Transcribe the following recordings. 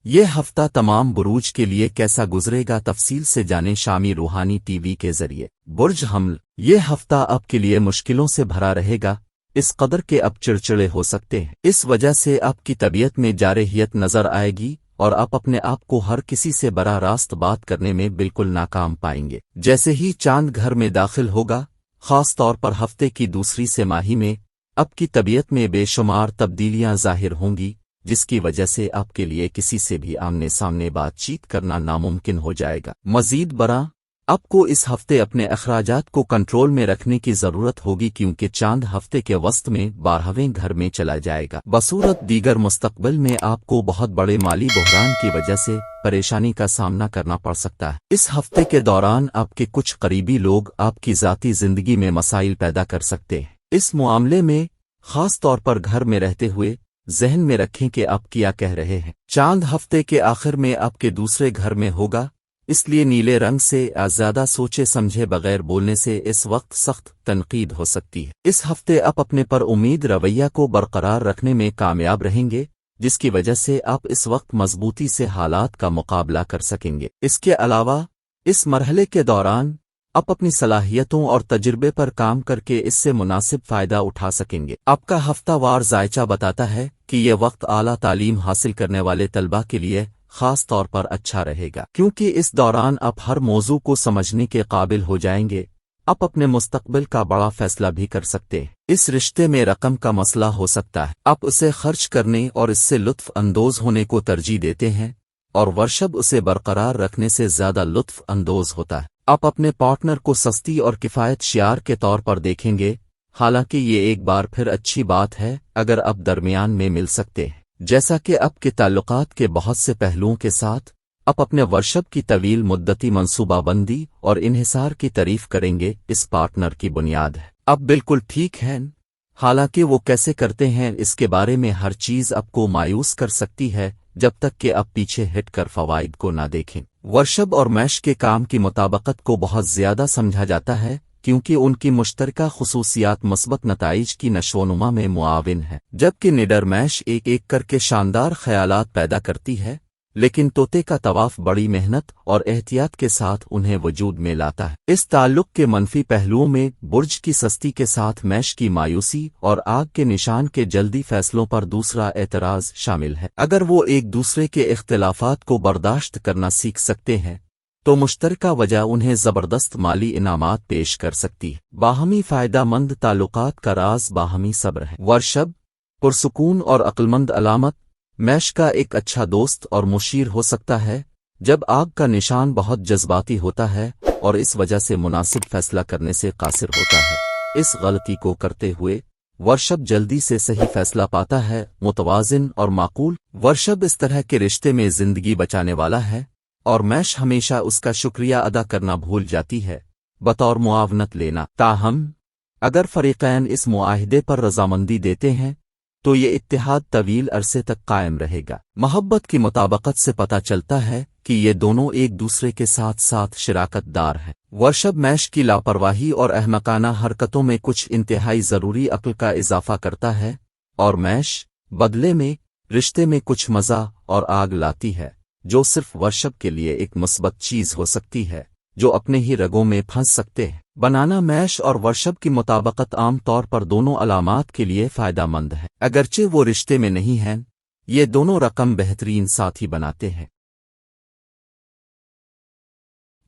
یہ ہفتہ تمام بروج کے لیے کیسا گزرے گا؟ تفصیل سے جانیں شامی روحانی ٹی وی کے ذریعے۔ برج حمل، یہ ہفتہ آپ کے لیے مشکلوں سے بھرا رہے گا، اس قدر کہ اب چڑچڑے ہو سکتے ہیں۔ اس وجہ سے آپ کی طبیعت میں جارحیت نظر آئے گی اور آپ اپنے آپ کو ہر کسی سے براہ راست بات کرنے میں بالکل ناکام پائیں گے۔ جیسے ہی چاند گھر میں داخل ہوگا، خاص طور پر ہفتے کی دوسری سہ ماہی میں، آپ کی طبیعت میں بے شمار تبدیلیاں ظاہر ہوں گی، جس کی وجہ سے آپ کے لیے کسی سے بھی آمنے سامنے بات چیت کرنا ناممکن ہو جائے گا۔ مزید برآں، آپ کو اس ہفتے اپنے اخراجات کو کنٹرول میں رکھنے کی ضرورت ہوگی، کیونکہ چاند ہفتے کے وسط میں 12ویں گھر میں چلا جائے گا۔ بصورت دیگر مستقبل میں آپ کو بہت بڑے مالی بحران کی وجہ سے پریشانی کا سامنا کرنا پڑ سکتا ہے۔ اس ہفتے کے دوران آپ کے کچھ قریبی لوگ آپ کی ذاتی زندگی میں مسائل پیدا کر سکتے ہیں۔ اس معاملے میں خاص طور پر گھر میں رہتے ہوئے ذہن میں رکھیں کہ آپ کیا کہہ رہے ہیں۔ چاند ہفتے کے آخر میں آپ کے دوسرے گھر میں ہوگا، اس لیے نیلے رنگ سے زیادہ سوچے سمجھے بغیر بولنے سے اس وقت سخت تنقید ہو سکتی ہے۔ اس ہفتے آپ اپنے پر امید رویہ کو برقرار رکھنے میں کامیاب رہیں گے، جس کی وجہ سے آپ اس وقت مضبوطی سے حالات کا مقابلہ کر سکیں گے۔ اس کے علاوہ اس مرحلے کے دوران آپ اپنی صلاحیتوں اور تجربے پر کام کر کے اس سے مناسب فائدہ اٹھا سکیں گے۔ آپ کا ہفتہ وار ذائچہ بتاتا ہے کہ یہ وقت اعلیٰ تعلیم حاصل کرنے والے طلباء کے لیے خاص طور پر اچھا رہے گا، کیونکہ اس دوران آپ ہر موضوع کو سمجھنے کے قابل ہو جائیں گے۔ آپ اپنے مستقبل کا بڑا فیصلہ بھی کر سکتے ہیں۔ اس رشتے میں رقم کا مسئلہ ہو سکتا ہے، آپ اسے خرچ کرنے اور اس سے لطف اندوز ہونے کو ترجیح دیتے ہیں، اور ورشب اسے برقرار رکھنے سے زیادہ لطف اندوز ہوتا ہے۔ آپ اپنے پارٹنر کو سستی اور کفایت شعار کے طور پر دیکھیں گے، حالانکہ یہ ایک بار پھر اچھی بات ہے اگر آپ درمیان میں مل سکتے ہیں۔ جیسا کہ آپ کے تعلقات کے بہت سے پہلوؤں کے ساتھ، آپ اپنے ورشب کی طویل مدتی منصوبہ بندی اور انحصار کی تعریف کریں گے، اس پارٹنر کی بنیاد ہے۔ آپ بالکل ٹھیک ہیں، حالانکہ وہ کیسے کرتے ہیں اس کے بارے میں ہر چیز آپ کو مایوس کر سکتی ہے جب تک کہ آپ پیچھے ہٹ کر فوائد کو نہ دیکھیں۔ ورشب اور میش کے کام کی مطابقت کو بہت زیادہ سمجھا جاتا ہے، کیونکہ ان کی مشترکہ خصوصیات مثبت نتائج کی نشوونما میں معاون ہیں، جبکہ نڈر میش ایک ایک کر کے شاندار خیالات پیدا کرتی ہے، لیکن طوطے کا طواف بڑی محنت اور احتیاط کے ساتھ انہیں وجود میں لاتا ہے۔ اس تعلق کے منفی پہلوؤں میں برج کی سستی کے ساتھ میش کی مایوسی اور آگ کے نشان کے جلدی فیصلوں پر دوسرا اعتراض شامل ہے۔ اگر وہ ایک دوسرے کے اختلافات کو برداشت کرنا سیکھ سکتے ہیں تو مشترکہ وجہ انہیں زبردست مالی انعامات پیش کر سکتی ہے۔ باہمی فائدہ مند تعلقات کا راز باہمی صبر ہے۔ ورشب، پرسکون اور عقلمند علامت، میش کا ایک اچھا دوست اور مشیر ہو سکتا ہے جب آگ کا نشان بہت جذباتی ہوتا ہے اور اس وجہ سے مناسب فیصلہ کرنے سے قاصر ہوتا ہے۔ اس غلطی کو کرتے ہوئے ورشب جلدی سے صحیح فیصلہ پاتا ہے۔ متوازن اور معقول، ورشب اس طرح کے رشتے میں زندگی بچانے والا ہے، اور میش ہمیشہ اس کا شکریہ ادا کرنا بھول جاتی ہے، بطور معاونت لینا۔ تاہم اگر فریقین اس معاہدے پر رضامندی دیتے ہیں تو یہ اتحاد طویل عرصے تک قائم رہے گا۔ محبت کی مطابقت سے پتہ چلتا ہے کہ یہ دونوں ایک دوسرے کے ساتھ ساتھ شراکت دار ہیں۔ ورشب میش کی لاپرواہی اور احمقانہ حرکتوں میں کچھ انتہائی ضروری عقل کا اضافہ کرتا ہے، اور میش بدلے میں رشتے میں کچھ مزہ اور آگ لاتی ہے، جو صرف ورشب کے لیے ایک مثبت چیز ہو سکتی ہے، جو اپنے ہی رگوں میں پھنس سکتے ہیں۔ بنانا میش اور ورشب کی مطابقت عام طور پر دونوں علامات کے لیے فائدہ مند ہے، اگرچہ وہ رشتے میں نہیں ہیں۔ یہ دونوں رقم بہترین ساتھی بناتے ہیں۔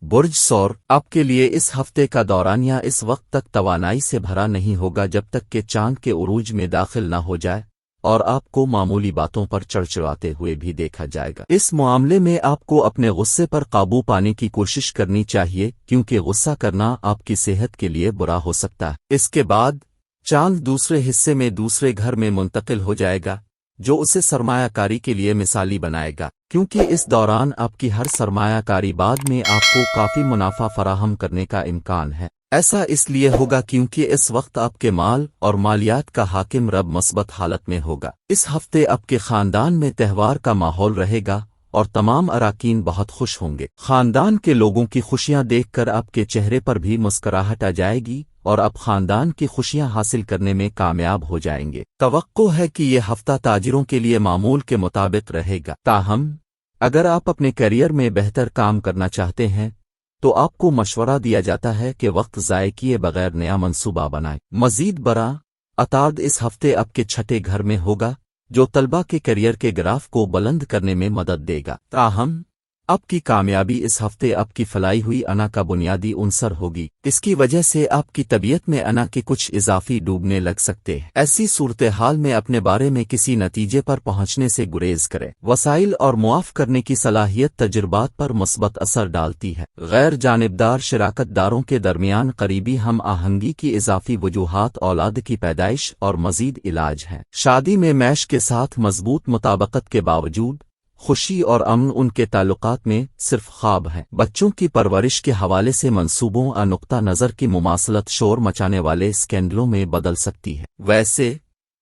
برج ثور، آپ کے لیے اس ہفتے کا دورانیہ اس وقت تک توانائی سے بھرا نہیں ہوگا جب تک کہ چاند کے عروج میں داخل نہ ہو جائے، اور آپ کو معمولی باتوں پر چڑچڑاتے ہوئے بھی دیکھا جائے گا۔ اس معاملے میں آپ کو اپنے غصے پر قابو پانے کی کوشش کرنی چاہیے، کیونکہ غصہ کرنا آپ کی صحت کے لیے برا ہو سکتا ہے۔ اس کے بعد چاند دوسرے حصے میں دوسرے گھر میں منتقل ہو جائے گا، جو اسے سرمایہ کاری کے لیے مثالی بنائے گا، کیونکہ اس دوران آپ کی ہر سرمایہ کاری بعد میں آپ کو کافی منافع فراہم کرنے کا امکان ہے۔ ایسا اس لیے ہوگا کیونکہ اس وقت آپ کے مال اور مالیات کا حاکم رب مثبت حالت میں ہوگا۔ اس ہفتے آپ کے خاندان میں تہوار کا ماحول رہے گا اور تمام اراکین بہت خوش ہوں گے۔ خاندان کے لوگوں کی خوشیاں دیکھ کر آپ کے چہرے پر بھی مسکراہٹ آ جائے گی اور آپ خاندان کی خوشیاں حاصل کرنے میں کامیاب ہو جائیں گے۔ توقع ہے کہ یہ ہفتہ تاجروں کے لیے معمول کے مطابق رہے گا، تاہم اگر آپ اپنے کیریئر میں بہتر کام کرنا چاہتے ہیں تو آپ کو مشورہ دیا جاتا ہے کہ وقت ضائع کیے بغیر نیا منصوبہ بنائیں۔ مزید برآں، اتارد اس ہفتے آپ کے چھٹے گھر میں ہوگا جو طلبہ کے کیریئر کے گراف کو بلند کرنے میں مدد دے گا۔ تاہم آپ کی کامیابی اس ہفتے آپ کی فلائی ہوئی انا کا بنیادی عنصر ہوگی۔ اس کی وجہ سے آپ کی طبیعت میں انا کے کچھ اضافی ڈوبنے لگ سکتے ہیں۔ ایسی صورتحال میں اپنے بارے میں کسی نتیجے پر پہنچنے سے گریز کریں۔ وسائل اور معاف کرنے کی صلاحیت تجربات پر مثبت اثر ڈالتی ہے۔ غیر جانبدار شراکت داروں کے درمیان قریبی ہم آہنگی کی اضافی وجوہات اولاد کی پیدائش اور مزید علاج ہیں۔ شادی میں میش کے ساتھ مضبوط مطابقت کے باوجود خوشی اور امن ان کے تعلقات میں صرف خواب ہیں۔ بچوں کی پرورش کے حوالے سے منصوبوں اور نقطہ نظر کی مماثلت شور مچانے والے اسکینڈلوں میں بدل سکتی ہے۔ ویسے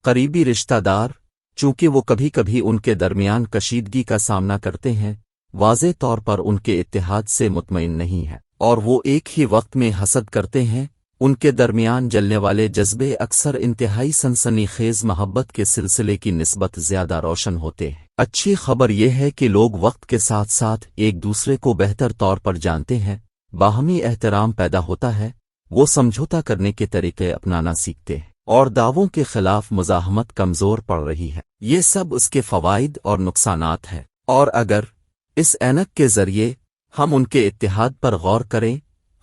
قریبی رشتہ دار، چونکہ وہ کبھی کبھی ان کے درمیان کشیدگی کا سامنا کرتے ہیں، واضح طور پر ان کے اتحاد سے مطمئن نہیں ہیں، اور وہ ایک ہی وقت میں حسد کرتے ہیں۔ ان کے درمیان جلنے والے جذبے اکثر انتہائی سنسنی خیز محبت کے سلسلے کی نسبت زیادہ روشن ہوتے ہیں۔ اچھی خبر یہ ہے کہ لوگ وقت کے ساتھ ساتھ ایک دوسرے کو بہتر طور پر جانتے ہیں، باہمی احترام پیدا ہوتا ہے، وہ سمجھوتا کرنے کے طریقے اپنانا سیکھتے ہیں، اور دعووں کے خلاف مزاحمت کمزور پڑ رہی ہے۔ یہ سب اس کے فوائد اور نقصانات ہیں، اور اگر اس اینک کے ذریعے ہم ان کے اتحاد پر غور کریں،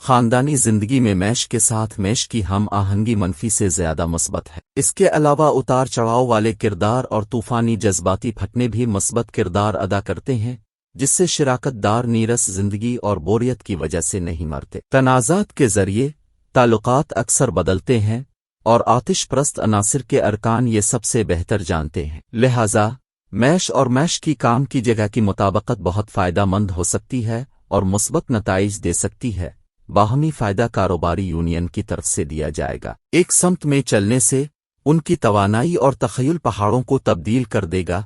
خاندانی زندگی میں میش کے ساتھ میش کی ہم آہنگی منفی سے زیادہ مثبت ہے۔ اس کے علاوہ اتار چڑھاؤ والے کردار اور طوفانی جذباتی پھٹنے بھی مثبت کردار ادا کرتے ہیں، جس سے شراکت دار نیرس زندگی اور بوریت کی وجہ سے نہیں مرتے۔ تنازعات کے ذریعے تعلقات اکثر بدلتے ہیں، اور آتش پرست عناصر کے ارکان یہ سب سے بہتر جانتے ہیں۔ لہذا میش اور میش کی کام کی جگہ کی مطابقت بہت فائدہ مند ہو سکتی ہے اور مثبت نتائج دے سکتی ہے۔ باہمی فائدہ کاروباری یونین کی طرف سے دیا جائے گا۔ ایک سمت میں چلنے سے ان کی توانائی اور تخیل پہاڑوں کو تبدیل کر دے گا،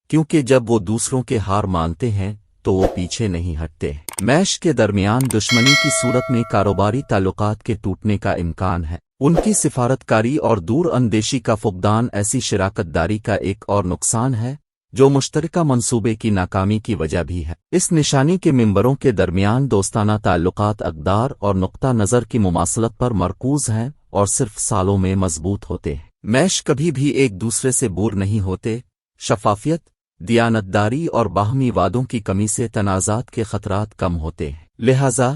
کیونکہ جب وہ دوسروں کے ہار مانتے ہیں تو وہ پیچھے نہیں ہٹتے۔ میش کے درمیان دشمنی کی صورت میں کاروباری تعلقات کے ٹوٹنے کا امکان ہے۔ ان کی سفارتکاری اور دور اندیشی کا فقدان ایسی شراکت داری کا ایک اور نقصان ہے جو مشترکہ منصوبے کی ناکامی کی وجہ بھی ہے۔ اس نشانی کے ممبروں کے درمیان دوستانہ تعلقات اقدار اور نقطہ نظر کی مماثلت پر مرکوز ہیں اور صرف سالوں میں مضبوط ہوتے ہیں۔ میش کبھی بھی ایک دوسرے سے بور نہیں ہوتے۔ شفافیت، دیانتداری اور باہمی وعدوں کی کمی سے تنازعات کے خطرات کم ہوتے ہیں، لہذا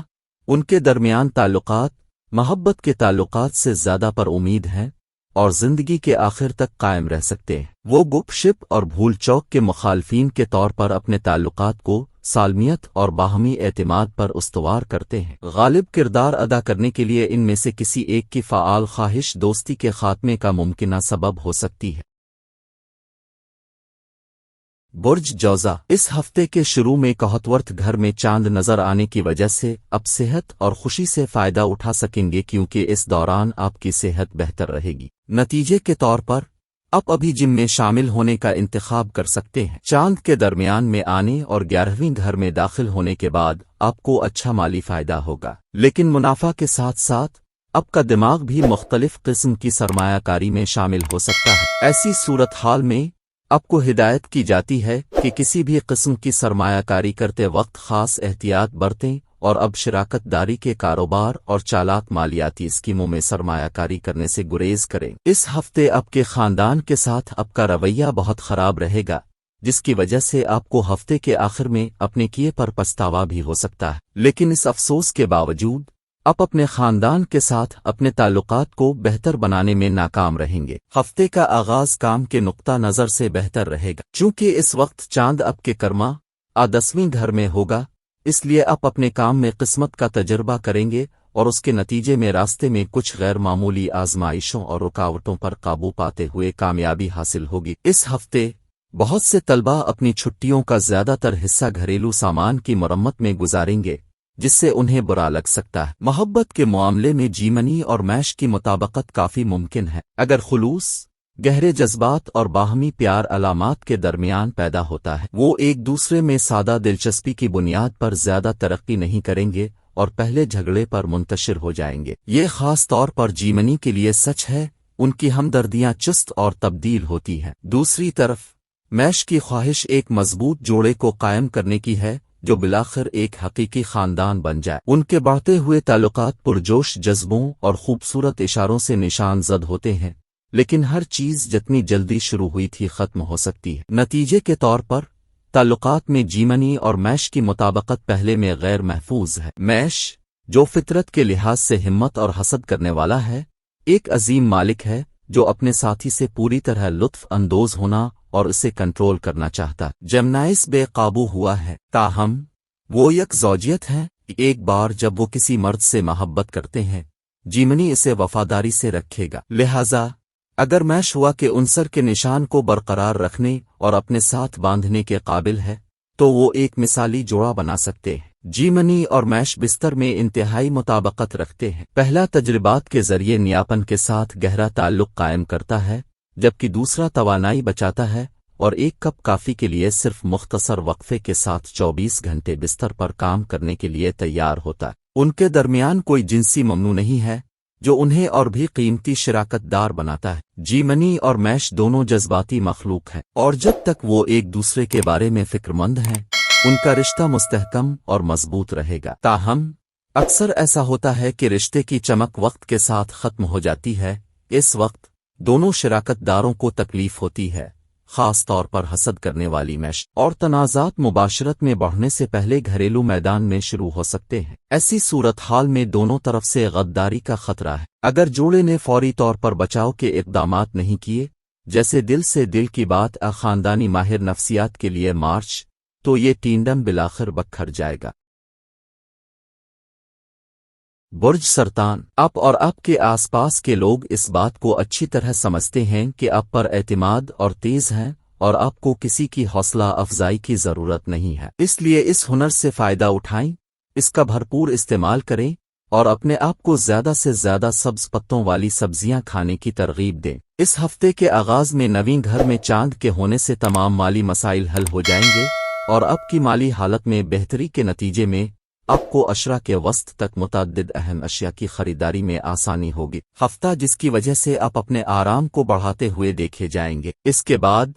ان کے درمیان تعلقات محبت کے تعلقات سے زیادہ پر امید ہیں اور زندگی کے آخر تک قائم رہ سکتے ہیں۔ وہ گپ شپ اور بھول چوک کے مخالفین کے طور پر اپنے تعلقات کو سالمیت اور باہمی اعتماد پر استوار کرتے ہیں۔ غالب کردار ادا کرنے کے لیے ان میں سے کسی ایک کی فعال خواہش دوستی کے خاتمے کا ممکنہ سبب ہو سکتی ہے۔ برج جوزا، اس ہفتے کے شروع میں کوہتورتھ گھر میں چاند نظر آنے کی وجہ سے اب صحت اور خوشی سے فائدہ اٹھا سکیں گے، کیونکہ اس دوران آپ کی صحت بہتر رہے گی۔ نتیجے کے طور پر آپ ابھی جم میں شامل ہونے کا انتخاب کر سکتے ہیں۔ چاند کے درمیان میں آنے اور 11ویں گھر میں داخل ہونے کے بعد آپ کو اچھا مالی فائدہ ہوگا، لیکن منافع کے ساتھ ساتھ آپ کا دماغ بھی مختلف قسم کی سرمایہ کاری میں شامل ہو سکتا ہے۔ ایسی صورتحال میں آپ کو ہدایت کی جاتی ہے کہ کسی بھی قسم کی سرمایہ کاری کرتے وقت خاص احتیاط برتیں، اور اب شراکت داری کے کاروبار اور چالاک مالیاتی اسکیموں میں سرمایہ کاری کرنے سے گریز کریں۔ اس ہفتے آپ کے خاندان کے ساتھ آپ کا رویہ بہت خراب رہے گا، جس کی وجہ سے آپ کو ہفتے کے آخر میں اپنے کیے پر پچھتاوا بھی ہو سکتا ہے، لیکن اس افسوس کے باوجود آپ اپنے خاندان کے ساتھ اپنے تعلقات کو بہتر بنانے میں ناکام رہیں گے۔ ہفتے کا آغاز کام کے نقطہ نظر سے بہتر رہے گا، چونکہ اس وقت چاند آپ کے کرما 10ویں گھر میں ہوگا، اس لیے آپ اپنے کام میں قسمت کا تجربہ کریں گے اور اس کے نتیجے میں راستے میں کچھ غیر معمولی آزمائشوں اور رکاوٹوں پر قابو پاتے ہوئے کامیابی حاصل ہوگی۔ اس ہفتے بہت سے طلبہ اپنی چھٹیوں کا زیادہ تر حصہ گھریلو سامان کی مرمت میں گزاریں گے، جس سے انہیں برا لگ سکتا ہے۔ محبت کے معاملے میں جیمنی اور میش کی مطابقت کافی ممکن ہے۔ اگر خلوص، گہرے جذبات اور باہمی پیار علامات کے درمیان پیدا ہوتا ہے، وہ ایک دوسرے میں سادہ دلچسپی کی بنیاد پر زیادہ ترقی نہیں کریں گے اور پہلے جھگڑے پر منتشر ہو جائیں گے۔ یہ خاص طور پر جیمنی کے لیے سچ ہے، ان کی ہمدردیاں چست اور تبدیل ہوتی ہیں۔ دوسری طرف मैश की ख्वाहिश एक मजबूत जोड़े को कायम करने की है जो बिलाखिर एक हकीकी खानदान बन जाए। उनके बढ़ते हुए ताल्लुकात पुरजोश जज्बों और खूबसूरत इशारों से निशान जद होते हैं, लेकिन हर चीज जितनी जल्दी शुरू हुई थी खत्म हो सकती है। नतीजे के तौर पर ताल्लुकात में जीमनी और मैश की मुताबकत पहले में गैर महफूज है। मैश, जो फितरत के लिहाज से हिम्मत और हसद करने वाला है, एक अजीम मालिक है जो अपने साथी से पूरी तरह लुत्फ अंदोज होना और इसे कंट्रोल करना चाहता। जेमिनाइस बेकाबू हुआ है, ताहम वो एक ज़ौजियत है। एक बार जब वो किसी मर्द से मोहब्बत करते हैं, जीमनी इसे वफादारी से रखेगा। लिहाजा अगर मैश हुआ के उनसर के निशान को बरकरार रखने और अपने साथ बांधने के काबिल है, तो वो एक मिसाली जोड़ा बना सकते हैं। जीमनी और मैश बिस्तर में इंतहाई मुताबकत रखते हैं। पहला तजर्बात के जरिए नियापन के साथ गहरा ताल्लुक कायम करता है, जबकि दूसरा तवानाई बचाता है और एक कप काफी के लिए सिर्फ मुख्तसर वक्फे के साथ 24 घंटे बिस्तर पर काम करने के लिए तैयार होता है। उनके दरमियान कोई जिनसी ममनू नहीं है जो उन्हें और भी कीमती शराकतदार बनाता है। जीमनी और मैश दोनों जज्बाती मखलूक हैं, और जब तक वो एक दूसरे के बारे में फिक्रमंद हैं, उनका रिश्ता मुस्तहकम और मजबूत रहेगा। ताहम अक्सर ऐसा होता है कि रिश्ते की चमक वक्त के साथ खत्म हो जाती है। इस वक्त दोनों शराकतदारों को तकलीफ होती है, खास तौर पर हसद करने वाली मैश, और तनाज़ात मुबाशरत में बढ़ने से पहले घरेलू मैदान में शुरू हो सकते हैं। ऐसी सूरत हाल में दोनों तरफ से गद्दारी का खतरा है। अगर जोड़े ने फौरी तौर पर बचाव के इक़दामात नहीं किए, जैसे दिल से दिल की बात खानदानी माहिर नफ्सियात के लिए मार्च, तो ये टींडम बिलाखिर बखर जाएगा। बुर्ज सरतान, आप और आपके आसपास के लोग इस बात को अच्छी तरह समझते हैं कि आप पर एतमाद और तेज हैं और आपको किसी की हौसला अफजाई की जरूरत नहीं है। इसलिए इस हुनर से फायदा उठाएं, इसका भरपूर इस्तेमाल करें और अपने आप को ज्यादा से ज्यादा सब्ज पत्तों वाली सब्जियां खाने की तरगीब दें। इस हफ्ते के आगाज में नवीं घर में चांद के होने से तमाम माली मसाइल हल हो जाएंगे और आपकी माली हालत में बेहतरी के नतीजे में आपको अशरा के वस्त तक मुतअद्दिद अहम अशिया की खरीदारी में आसानी होगी। हफ्ता जिसकी वजह से आप अपने आराम को बढ़ाते हुए देखे जाएंगे। इसके बाद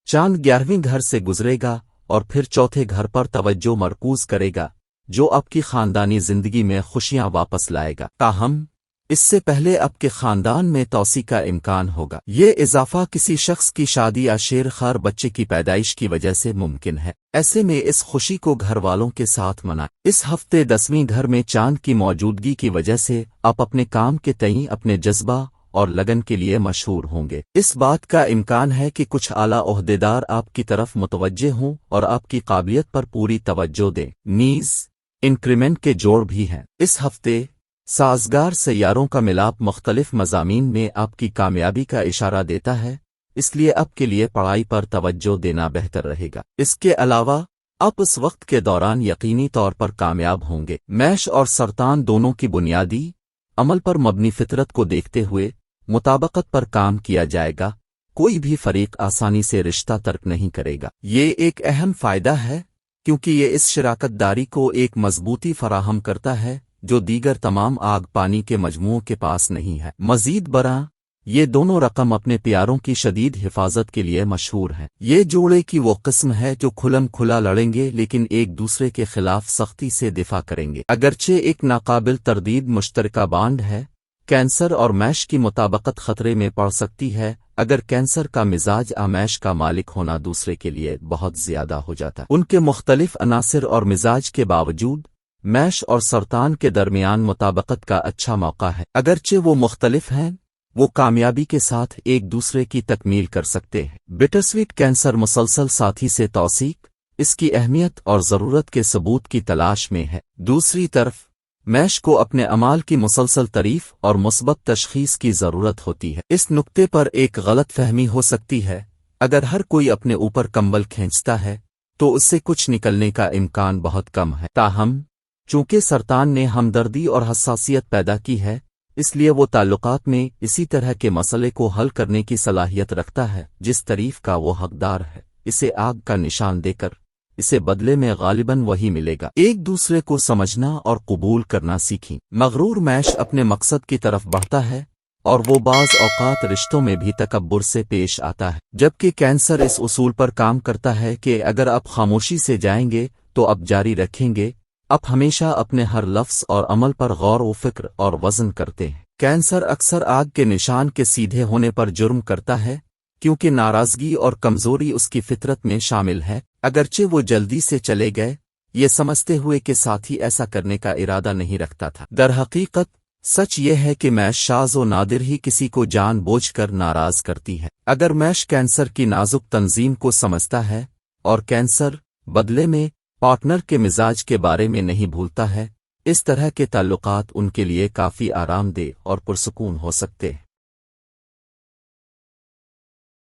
चांद 11वें घर से गुजरेगा और फिर चौथे घर पर तवज्जो मरकूज करेगा, जो आपकी खानदानी जिंदगी में खुशियां वापस लाएगा। ताहम इससे पहले आपके खानदान में तौसी का इम्कान होगा। ये इजाफा किसी शख्स की शादी या शेर खार बच्चे की पैदाइश की वजह से मुमकिन है। ऐसे में इस खुशी को घर वालों के साथ मनाएं। इस हफ्ते 10वीं घर में चांद की मौजूदगी की वजह से आप अपने काम के तई अपने जज्बा और लगन के लिए मशहूर होंगे। इस बात का इम्कान है कि कुछ आला ओहदेदार आपकी तरफ मुतवज्जे हों और आपकी काबिलियत पर पूरी तवज्जो दें। नीज इंक्रीमेंट के जोड़ भी हैं। इस हफ्ते साजगार सैयारों का मिलाप मुख्तलिफ मज़ामीन में आपकी कामयाबी का इशारा देता है, इसलिए आपके लिए पढ़ाई पर तवज्जो देना बेहतर रहेगा। इसके अलावा आप इस वक्त के दौरान यकीनी तौर पर कामयाब होंगे। मैश और सरतान दोनों की बुनियादी अमल पर मबनी फितरत को देखते हुए मुताबकत पर काम किया जाएगा। कोई भी फरीक आसानी से रिश्ता तर्क नहीं करेगा। ये एक अहम फायदा है क्योंकि ये इस शराकतदारी को एक मजबूती फराहम करता है जो दीगर तमाम आग पानी के मजमुओं के पास नहीं है। मजीद बरा ये दोनों रकम अपने प्यारों की शदीद हिफाजत के लिए मशहूर हैं। ये जोड़े की वो किस्म है जो खुलम खुला लड़ेंगे लेकिन एक दूसरे के खिलाफ सख्ती से दिफा करेंगे। अगरचे एक नाकाबिल तरदीद मुश्तरका बांड है, कैंसर और मैश की मुताबकत खतरे में पड़ सकती है अगर कैंसर का मिजाज मैश का मालिक होना दूसरे के लिए बहुत ज्यादा हो जाता। उनके मुख्तलिफ अनासिर और मिजाज के बावजूद मैश और सरतान के दरमियान मुताबकत का अच्छा मौका है। अगरचे वो मुख्तलिफ हैं, वो कामयाबी के साथ एक दूसरे की तकमील कर सकते हैं। बिटरस्वीट कैंसर मुसलसल साथी से तौसीक, इसकी अहमियत और ज़रूरत के सबूत की तलाश में है। दूसरी तरफ मैश को अपने अमाल की मुसलसल तारीफ और मुस्बत तशखीस की ज़रूरत होती है। इस नुक्ते पर एक गलत फहमी हो सकती है, अगर हर कोई अपने ऊपर कंबल खींचता है तो उससे कुछ निकलने का इम्कान बहुत कम है। ताहम चूंकि सरतान ने हमदर्दी और हसासियत पैदा की है, इसलिए वो ताल्लुकात में इसी तरह के मसले को हल करने की सलाहियत रखता है जिस तारीफ का वो हकदार है। इसे आग का निशान देकर इसे बदले में गालिबन वही मिलेगा। एक दूसरे को समझना और कबूल करना सीखें। मगरूर मैश अपने मकसद की तरफ बढ़ता है और वो बाज़ औक़ात रिश्तों में भी तकब्बुर से पेश आता है। जबकि कैंसर इस उसूल पर काम करता है कि अगर आप खामोशी से जाएंगे तो आप जारी रखेंगे, आप हमेशा अपने हर लफ्ज़ और अमल पर गौर व फिक्र और वज़न करते हैं। कैंसर अक्सर आग के निशान के सीधे होने पर जुर्म करता है, क्योंकि नाराज़गी और कमज़ोरी उसकी फितरत में शामिल है। अगरचे वो जल्दी से चले गए, ये समझते हुए कि साथी ऐसा करने का इरादा नहीं रखता था। दरहकीकत सच ये है कि मैश शाज़ व नादिर ही किसी को जानबूझकर नाराज़ करती है। अगर मैश कैंसर की नाजुक तंजीम को समझता है और कैंसर बदले में पार्टनर के मिजाज के बारे में नहीं भूलता है, इस तरह के ताल्लुकात उनके लिए काफ़ी आरामदेह और पुरसुकून हो सकते हैं।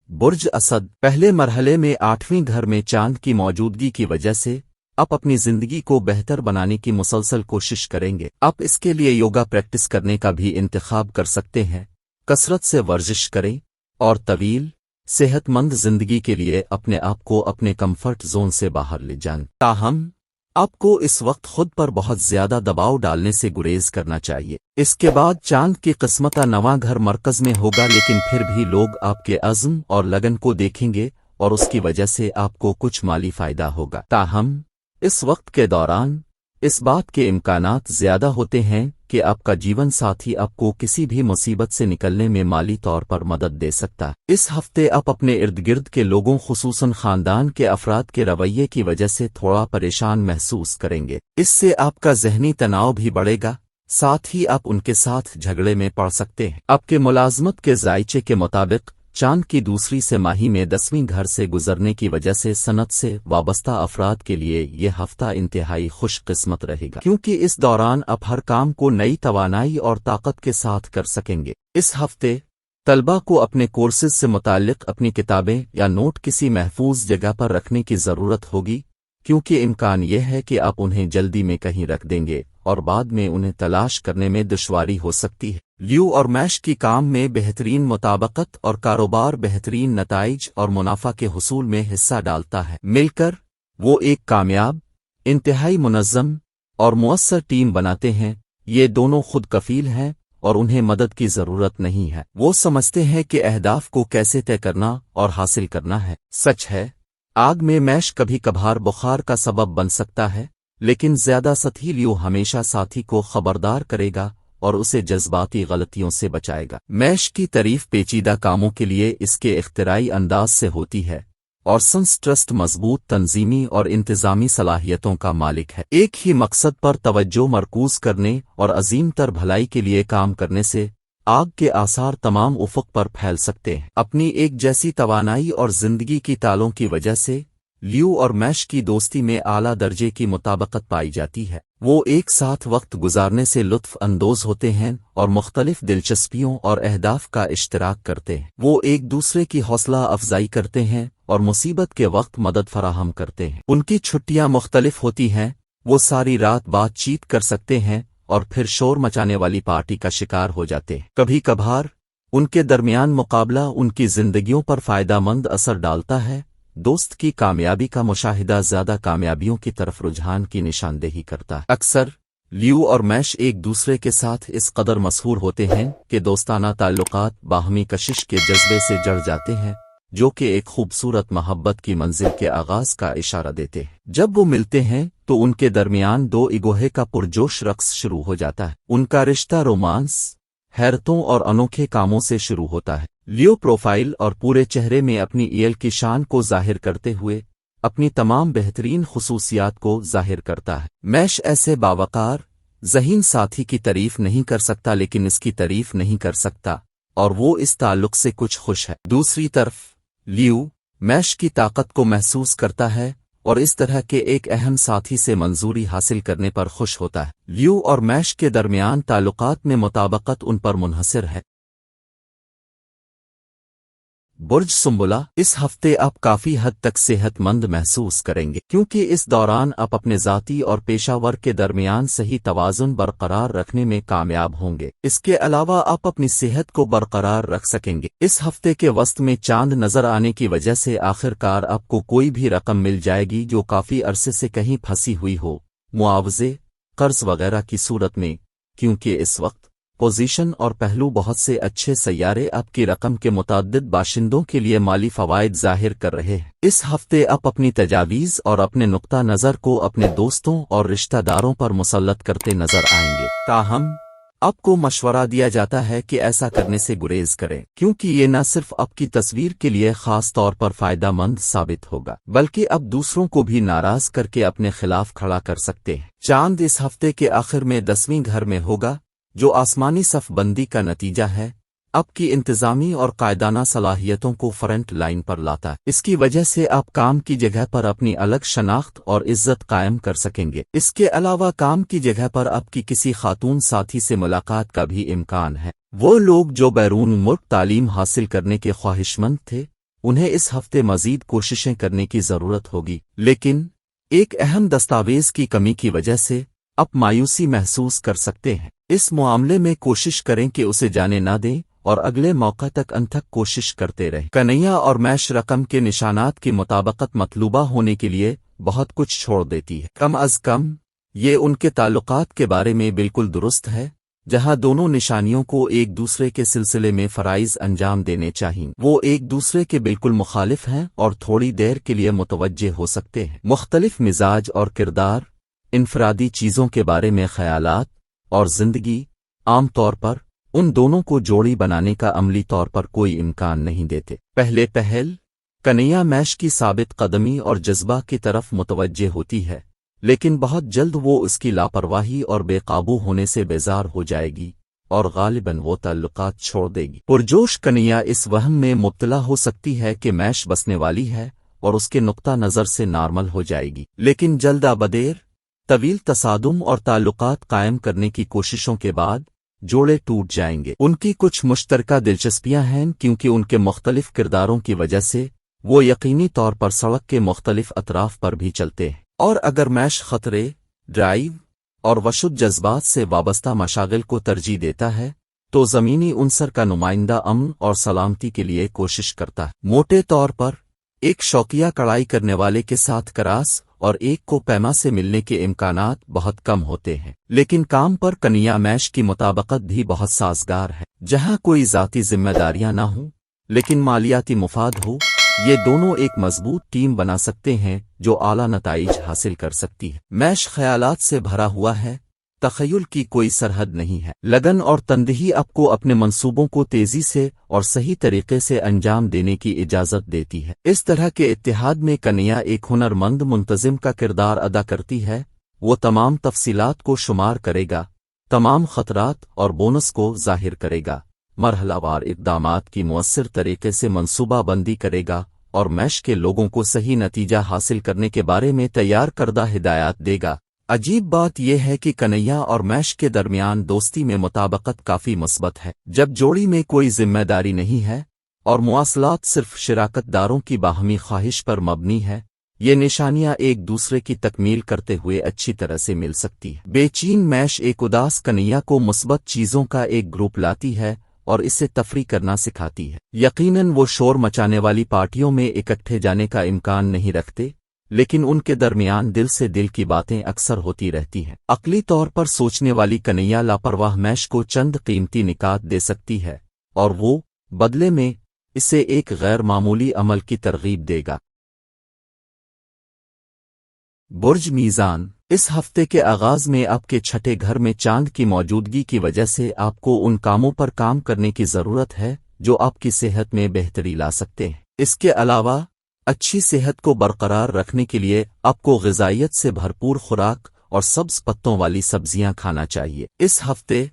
बुर्ज असद पहले मरहले में 8वें घर में चांद की मौजूदगी की वजह से आप अपनी जिंदगी को बेहतर बनाने की मुसलसल कोशिश करेंगे। आप इसके लिए योगा प्रैक्टिस करने का भी इंतखाब कर सकते हैं, कसरत से वर्जिश करें और तवील सेहतमंद जिंदगी के लिए अपने आप को अपने कंफर्ट जोन से बाहर ले जाएं। ताहम आपको इस वक्त खुद पर बहुत ज्यादा दबाव डालने से गुरेज करना चाहिए। इसके बाद चांद की किस्मत का नवा घर मरकज में होगा, लेकिन फिर भी लोग आपके अज़्म और लगन को देखेंगे और उसकी वजह से आपको कुछ माली फायदा होगा। ताहम इस वक्त के दौरान इस बात के इम्कानात ज्यादा होते हैं कि आपका जीवन साथी आपको किसी भी मुसीबत से निकलने में माली तौर पर मदद दे सकता है। इस हफ्ते आप अपने इर्द गिर्द के लोगों खुसूसन खानदान के अफराद के रवैये की वजह से थोड़ा परेशान महसूस करेंगे। इससे आपका जहनी तनाव भी बढ़ेगा, साथ ही आप उनके साथ झगड़े में पड़ सकते हैं। आपके मुलाजमत के जायचे के मुताबिक चांद की दूसरी तिमाही में 10वीं घर से गुजरने की वजह से सनत से वाबस्ता अफराद के लिए यह हफ्ता इंतहाई खुशकिस्मत रहेगा, क्योंकि इस दौरान आप हर काम को नई तवानाई और ताकत के साथ कर सकेंगे। इस हफ्ते तलबा को अपने कोर्सेज से मुताल्लिक अपनी किताबें या नोट किसी महफूज जगह पर रखने की ज़रूरत होगी, क्योंकि इम्कान यह है कि आप उन्हें जल्दी में कहीं रख देंगे और बाद में उन्हें तलाश करने में दुश्वारी हो सकती है। ल्यू और मैश की काम में बेहतरीन मुताबकत और कारोबार बेहतरीन नताइज और मुनाफा के हुसूल में हिस्सा डालता है। मिलकर वो एक कामयाब, इंतहाई मुनज़्ज़म और मुअस्सर टीम बनाते हैं। ये दोनों खुद कफील हैं और उन्हें मदद की ज़रूरत नहीं है। वो समझते हैं कि अहदाफ को कैसे तय करना और हासिल करना है। सच है, आग में मैश कभी कभार बुखार का सबब बन सकता है, लेकिन ज्यादा सतही ल्यू हमेशा साथी को खबरदार करेगा और उसे जज्बाती गलतियों से बचाएगा। मैश की तारीफ पेचीदा कामों के लिए इसके इख्तिराई अंदाज से होती है और सन्स ट्रस्ट मजबूत तंजीमी और इंतजामी सलाहियतों का मालिक है। एक ही मकसद पर तवज्जो मरकूज करने और अजीम तर भलाई के लिए काम करने से आग के आसार तमाम उफ़क़ पर फैल सकते हैं। अपनी एक जैसी तवानाई और जिंदगी की तालों की वजह से ल्यू और मैश की दोस्ती में आला दर्जे की मुताबकत पाई जाती है। वो एक साथ वक्त गुजारने से लुत्फ अंदोज होते हैं और मुख्तलिफ दिलचस्पियों और अहदाफ का इश्तराक करते हैं। वो एक दूसरे की हौसला अफजाई करते हैं और मुसीबत के वक्त मदद फराहम करते हैं। उनकी छुट्टियां मुख्तलिफ होती हैं, वो सारी रात बातचीत कर सकते हैं और फिर शोर मचाने वाली पार्टी का शिकार हो जाते हैं। कभी कभार उनके दरमियान मुकाबला उनकी जिंदगियों पर फायदामंद असर डालता है। दोस्त की कामयाबी का मुशाहिदा ज्यादा कामयाबियों की तरफ रुझान की निशानदेही करता है। अक्सर ल्यू और मैश एक दूसरे के साथ इस कदर मशहूर होते हैं कि दोस्ताना ताल्लुकात बाहमी कशिश के जज्बे से जड़ जाते हैं, जो कि एक खूबसूरत मोहब्बत की मंजिल के आगाज का इशारा देते हैं। जब वो मिलते हैं तो उनके दरमियान दो इगोहे का पुरजोश रक्स शुरू हो जाता है। उनका रिश्ता रोमांस, हैरतों और अनोखे कामों से शुरू होता है। लियो प्रोफाइल और पूरे चेहरे में अपनी ईयल की शान को जाहिर करते हुए अपनी तमाम बेहतरीन खुसूसियात को जाहिर करता है। मैश ऐसे बावकार ज़हीन साथी की तारीफ नहीं कर सकता, लेकिन इसकी तारीफ नहीं कर सकता और वो इस ताल्लुक से कुछ खुश है। दूसरी तरफ लियो मैश की ताकत को महसूस करता है और इस तरह के एक अहम साथी से मंजूरी हासिल करने पर खुश होता है। लियो और मैश के दरमियान ताल्लुकात में मुताबकत उन पर मुनहसर है। बुर्ज सुंबुला इस हफ्ते आप काफी हद तक सेहतमंद महसूस करेंगे, क्योंकि इस दौरान आप अपने ज़ाती और पेशा वर्ग के दरमियान सही तवाज़ुन बरकरार रखने में कामयाब होंगे। इसके अलावा आप अपनी सेहत को बरकरार रख सकेंगे। इस हफ्ते के वस्त में चांद नजर आने की वजह से आखिरकार आपको कोई भी रकम मिल जाएगी जो काफी अरसे से कहीं फंसी हुई हो, मुआवजे, कर्ज वगैरह की सूरत में, क्योंकि इस वक्त पोजीशन और पहलू बहुत से अच्छे सैयारे आपकी रकम के मुतअद्दिद बाशिंदों के लिए माली फवाइद जाहिर कर रहे हैं। इस हफ्ते आप अपनी तजावीज़ और अपने नुक्ता नज़र को अपने दोस्तों और रिश्तेदारों पर मुसल्लत करते नजर आएंगे। ताहम आपको मशवरा दिया जाता है कि ऐसा करने से गुरेज करें, क्योंकि ये न सिर्फ आपकी तस्वीर के लिए खास तौर पर फायदेमंद साबित होगा, बल्कि अब दूसरों को भी नाराज करके अपने खिलाफ खड़ा कर सकते हैं। चांद इस हफ्ते के आखिर में 10वीं घर में होगा, जो आसमानी सफ़बंदी का नतीजा है। आपकी इंतज़ामी और कायदाना सलाहियतों को फ्रंट लाइन पर लाता है। इसकी वजह से आप काम की जगह पर अपनी अलग शनाख्त और इज्जत कायम कर सकेंगे। इसके अलावा काम की जगह पर आपकी किसी खातून साथी से मुलाकात का भी इम्कान है। वो लोग जो बैरून मुल्क तालीम हासिल करने के ख्वाहिशमंद थे, उन्हें इस हफ्ते मजीद कोशिशें करने की ज़रूरत होगी, लेकिन एक अहम दस्तावेज़ की कमी की वजह से आप मायूसी महसूस कर सकते हैं। इस मामले में कोशिश करें कि उसे जाने ना दें और अगले मौका तक अनथक कोशिश करते रहें। कन्हैया और मैश रकम के निशानात की मुताबकत मतलूबा होने के लिए बहुत कुछ छोड़ देती है। कम अज कम ये उनके ताल्लुकात के बारे में बिल्कुल दुरुस्त है, जहां दोनों निशानियों को एक दूसरे के सिलसिले में फराइज अंजाम देने चाहिए। वो एक दूसरे के बिल्कुल मुखालिफ हैं और थोड़ी देर के लिए मुतवज्जे हो सकते हैं। मुख्तलिफ मिजाज और किरदार, इनफरादी चीज़ों के बारे में ख्यालात और जिंदगी आम तौर पर उन दोनों को जोड़ी बनाने का अमली तौर पर कोई इम्कान नहीं देते। पहले पहल कन्हैया मैश की साबित कदमी और जज्बा की तरफ मुतवज्जे होती है, लेकिन बहुत जल्द वो उसकी लापरवाही और बेकाबू होने से बेजार हो जाएगी और गालिबन वो ताल्लुकात छोड़ देगी। पुरजोश कन्हैया इस वहम में मुब्तला हो सकती है कि मैश बसने वाली है और उसके नुक्ता नज़र से नॉर्मल हो जाएगी, लेकिन जल्दा बदेर तवील तसादुम और ताल्लुकात कायम करने की कोशिशों के बाद जोड़े टूट जाएंगे। उनकी कुछ मुश्तरका दिलचस्पियां हैं, क्योंकि उनके मुख्तलिफ किरदारों की वजह से वो यकीनी तौर पर सड़क के मुख्तलिफ अतराफ पर भी चलते हैं। और अगर मैश खतरे, ड्राइव और वशुद जज्बात से वाबस्ता मशागिल को तरजीह देता है, तो ज़मीनी उनसर का नुमाइंदा अमन और सलामती के लिए कोशिश करता है। मोटे तौर पर एक शौकिया कड़ाई करने वाले के साथ करास और एक को पैमा से मिलने के इम्कानात बहुत कम होते हैं, लेकिन काम पर कन्हैया मैश की मुताबकत भी बहुत साजगार है। जहां कोई ज़ाती जिम्मेदारियां ना हो लेकिन मालियाती मुफाद हो, ये दोनों एक मजबूत टीम बना सकते हैं जो आला नताइज हासिल कर सकती है। मैश ख्यालात से भरा हुआ है, तखय्युल की कोई सरहद नहीं है। लगन और तंदही आपको अपने मंसूबों को तेजी से और सही तरीके से अंजाम देने की इजाज़त देती है। इस तरह के इत्तेहाद में कन्हैया एक हुनरमंद मुंतजिम का किरदार अदा करती है। वो तमाम तफसीलात को शुमार करेगा, तमाम खतरात और बोनस को जाहिर करेगा, मरहलावार इक़दामात की मुअस्सिर तरीके से मंसूबा बंदी करेगा और मैश के लोगों को सही नतीजा हासिल करने के बारे में तैयार करदा हिदायत देगा। अजीब बात यह है कि कन्हैया और मैश के दरमियान दोस्ती में मुताबकत काफी मुस्बत है। जब जोड़ी में कोई जिम्मेदारी नहीं है और मुआसलात सिर्फ शिराकतदारों की बाहमी ख्वाहिश पर मबनी है, ये निशानियां एक दूसरे की तकमील करते हुए अच्छी तरह से मिल सकती है। बेचैन मैश एक उदास कन्हैया को मुस्बत चीजों का एक ग्रुप लाती है और इसे तफरी करना सिखाती है। यकीनन वो शोर मचाने वाली पार्टियों में इकट्ठे जाने का इम्कान नहीं रखते, लेकिन उनके दरमियान दिल से दिल की बातें अक्सर होती रहती हैं। अक्ली तौर पर सोचने वाली कन्हैया लापरवाह मैश को चंद कीमती निकात दे सकती है और वो बदले में इसे एक गैर मामूली अमल की तरगीब देगा। बुर्ज मीज़ान, इस हफ्ते के आगाज में आपके छठे घर में चांद की मौजूदगी की वजह से आपको उन कामों पर काम करने की ज़रूरत है जो आपकी सेहत में बेहतरी ला सकते हैं। इसके अलावा अच्छी सेहत को बरकरार रखने के लिए आपको ग़िज़ाइयत से भरपूर खुराक और सब्ज़ पत्तों वाली सब्जियां खाना चाहिए। इस हफ्ते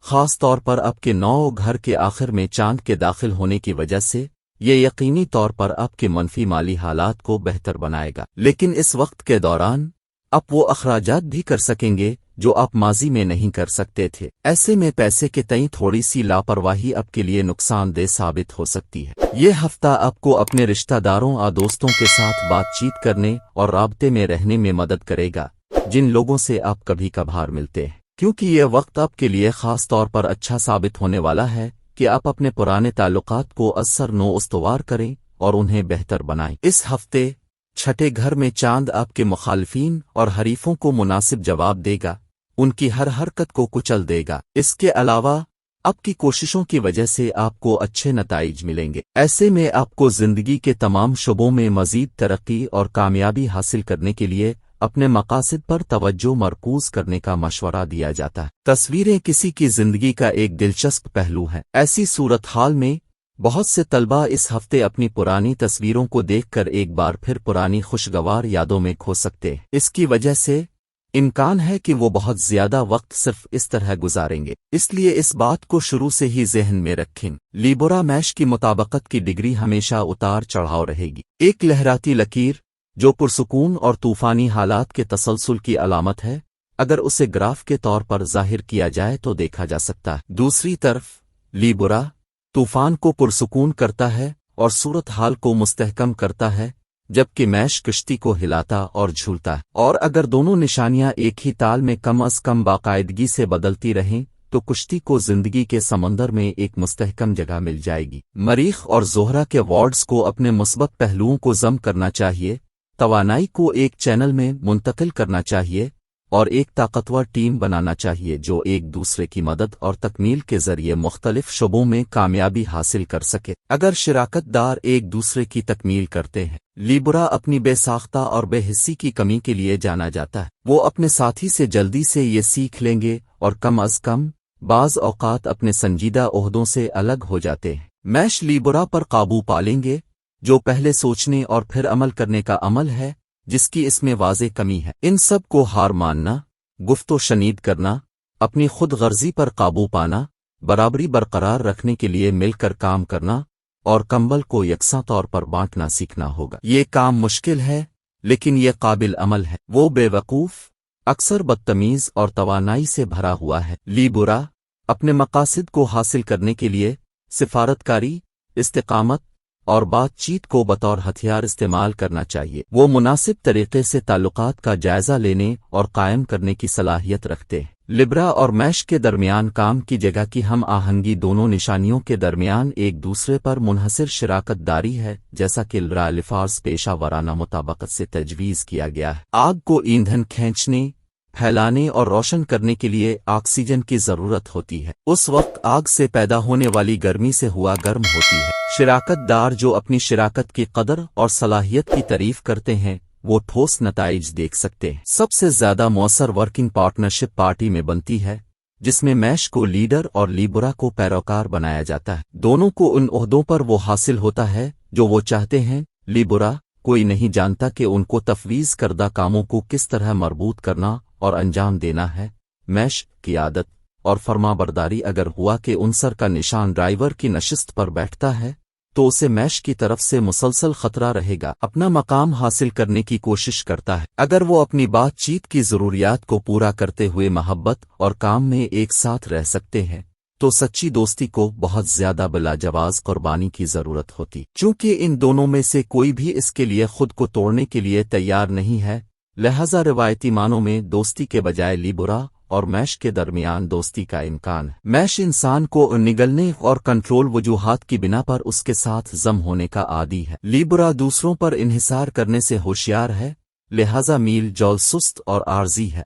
ख़ास तौर पर आपके 9 घर के आखिर में चांद के दाखिल होने की वजह से ये यकीनी तौर पर आपके मनफी माली हालात को बेहतर बनाएगा, लेकिन इस वक्त के दौरान आप वो अखराजात भी कर सकेंगे जो आप माजी में नहीं कर सकते थे। ऐसे में पैसे के तई थोड़ी सी लापरवाही आपके लिए नुकसानदेह साबित हो सकती है। ये हफ्ता आपको अपने रिश्तेदारों और दोस्तों के साथ बातचीत करने और राब्ते में रहने में मदद करेगा जिन लोगों से आप कभी कभार मिलते हैं, क्योंकि ये वक्त आपके लिए खास तौर पर अच्छा साबित होने वाला है कि आप अपने पुराने ताल्लुकात को असर नो उस्तवार करें और उन्हें बेहतर बनाएं। इस हफ्ते छठे घर में चांद आपके मुखालिफिन और हरीफों को मुनासिब जवाब देगा, उनकी हर हरकत को कुचल देगा। इसके अलावा آپ کی کوششوں کی وجہ سے آپ کو اچھے نتائج ملیں گے۔ ایسے میں آپ کو زندگی کے تمام شعبوں میں مزید ترقی اور کامیابی حاصل کرنے کے لیے اپنے مقاصد پر توجہ مرکوز کرنے کا مشورہ دیا جاتا ہے۔ تصویریں کسی کی زندگی کا ایک دلچسپ پہلو ہیں۔ ایسی صورتحال میں بہت سے طلباء اس ہفتے اپنی پرانی تصویروں کو دیکھ کر ایک بار پھر پرانی خوشگوار یادوں میں کھو سکتے ہیں۔ اس کی وجہ سے امکان ہے کہ وہ بہت زیادہ وقت صرف اس طرح گزاریں گے، اس لیے اس بات کو شروع سے ہی ذہن میں رکھیں۔ لیبرا میش کی مطابقت کی ڈگری ہمیشہ اتار چڑھاؤ رہے گی۔ ایک لہراتی لکیر جو پرسکون اور طوفانی حالات کے تسلسل کی علامت ہے، اگر اسے گراف کے طور پر ظاہر کیا جائے تو دیکھا جا سکتا ہے۔ دوسری طرف لیبرا طوفان کو پرسکون کرتا ہے اور صورتحال کو مستحکم کرتا ہے، جبکہ میش کشتی کو ہلاتا اور جھولتا ہے۔ اور اگر دونوں نشانیاں ایک ہی تال میں کم از کم باقاعدگی سے بدلتی رہیں تو کشتی کو زندگی کے سمندر میں ایک مستحکم جگہ مل جائے گی۔ مریخ اور زہرہ کے وارڈز کو اپنے مثبت پہلوؤں کو ضم کرنا چاہیے، توانائی کو ایک چینل میں منتقل کرنا چاہیے اور ایک طاقتور ٹیم بنانا چاہیے جو ایک دوسرے کی مدد اور تکمیل کے ذریعے مختلف شعبوں میں کامیابی حاصل کر سکے۔ اگر شراکت دار ایک دوسرے کی تکمیل کرتے ہیں، لیبرا اپنی بے ساختہ اور بے حسی کی کمی کے لیے جانا جاتا ہے۔ وہ اپنے ساتھی سے جلدی سے یہ سیکھ لیں گے اور کم از کم بعض اوقات اپنے سنجیدہ عہدوں سے الگ ہو جاتے ہیں۔ میش لیبرا پر قابو پالیں گے، جو پہلے سوچنے اور پھر عمل کرنے کا عمل ہے، جس کی اس میں واضح کمی ہے۔ ان سب کو ہار ماننا، گفت و شنید کرنا، اپنی خود غرضی پر قابو پانا، برابری برقرار رکھنے کے لیے مل کر کام کرنا اور کمبل کو یکساں طور پر بانٹنا سیکھنا ہوگا۔ یہ کام مشکل ہے لیکن یہ قابل عمل ہے۔ وہ بے وقوف، اکثر بدتمیز اور توانائی سے بھرا ہوا ہے۔ لیبرا اپنے مقاصد کو حاصل کرنے کے لیے سفارتکاری، استقامت اور بات چیت کو بطور ہتھیار استعمال کرنا چاہیے۔ وہ مناسب طریقے سے تعلقات کا جائزہ لینے اور قائم کرنے کی صلاحیت رکھتے ہیں۔ لیبرا اور میش کے درمیان کام کی جگہ کی ہم آہنگی دونوں نشانیوں کے درمیان ایک دوسرے پر منحصر شراکت داری ہے، جیسا کہ الفاظ پیشہ ورانہ مطابقت سے تجویز کیا گیا ہے۔ آگ کو ایندھن کھینچنے، پھیلانے اور روشن کرنے کے لیے آکسیجن کی ضرورت ہوتی ہے۔ اس وقت آگ سے پیدا ہونے والی گرمی سے ہوا گرم ہوتی ہے۔ شراکت دار جو اپنی شراکت کی قدر اور صلاحیت کی تعریف کرتے ہیں وہ ٹھوس نتائج دیکھ سکتے ہیں۔ سب سے زیادہ مؤثر ورکنگ پارٹنرشپ پارٹی میں بنتی ہے، جس میں میش کو لیڈر اور لیبرا کو پیروکار بنایا جاتا ہے۔ دونوں کو ان عہدوں پر وہ حاصل ہوتا ہے جو وہ چاہتے ہیں۔ لیبرا کوئی نہیں جانتا کہ ان کو تفویض کردہ کاموں کو کس طرح مربوط کرنا اور انجام دینا ہے۔ میش کی عادت اور فرما برداری اگر ہوا کہ عنصر کا نشان ڈرائیور کی نشست پر بیٹھتا ہے تو اسے میش کی طرف سے مسلسل خطرہ رہے گا۔ اپنا مقام حاصل کرنے کی کوشش کرتا ہے۔ اگر وہ اپنی بات چیت کی ضروریات کو پورا کرتے ہوئے محبت اور کام میں ایک ساتھ رہ سکتے ہیں تو سچی دوستی کو بہت زیادہ بلا جواز قربانی کی ضرورت ہوتی، چونکہ ان دونوں میں سے کوئی بھی اس کے لیے خود کو توڑنے کے لیے تیار نہیں ہے۔ لہذا روایتی معنوں میں دوستی کے بجائے لیبرا اور میش کے درمیان دوستی کا امکان ہے۔ میش انسان کو نگلنے اور کنٹرول وجوہات کی بنا پر اس کے ساتھ ضم ہونے کا عادی ہے۔ لیبرا دوسروں پر انحصار کرنے سے ہوشیار ہے، لہذا میل جول سست اور عارضی ہے۔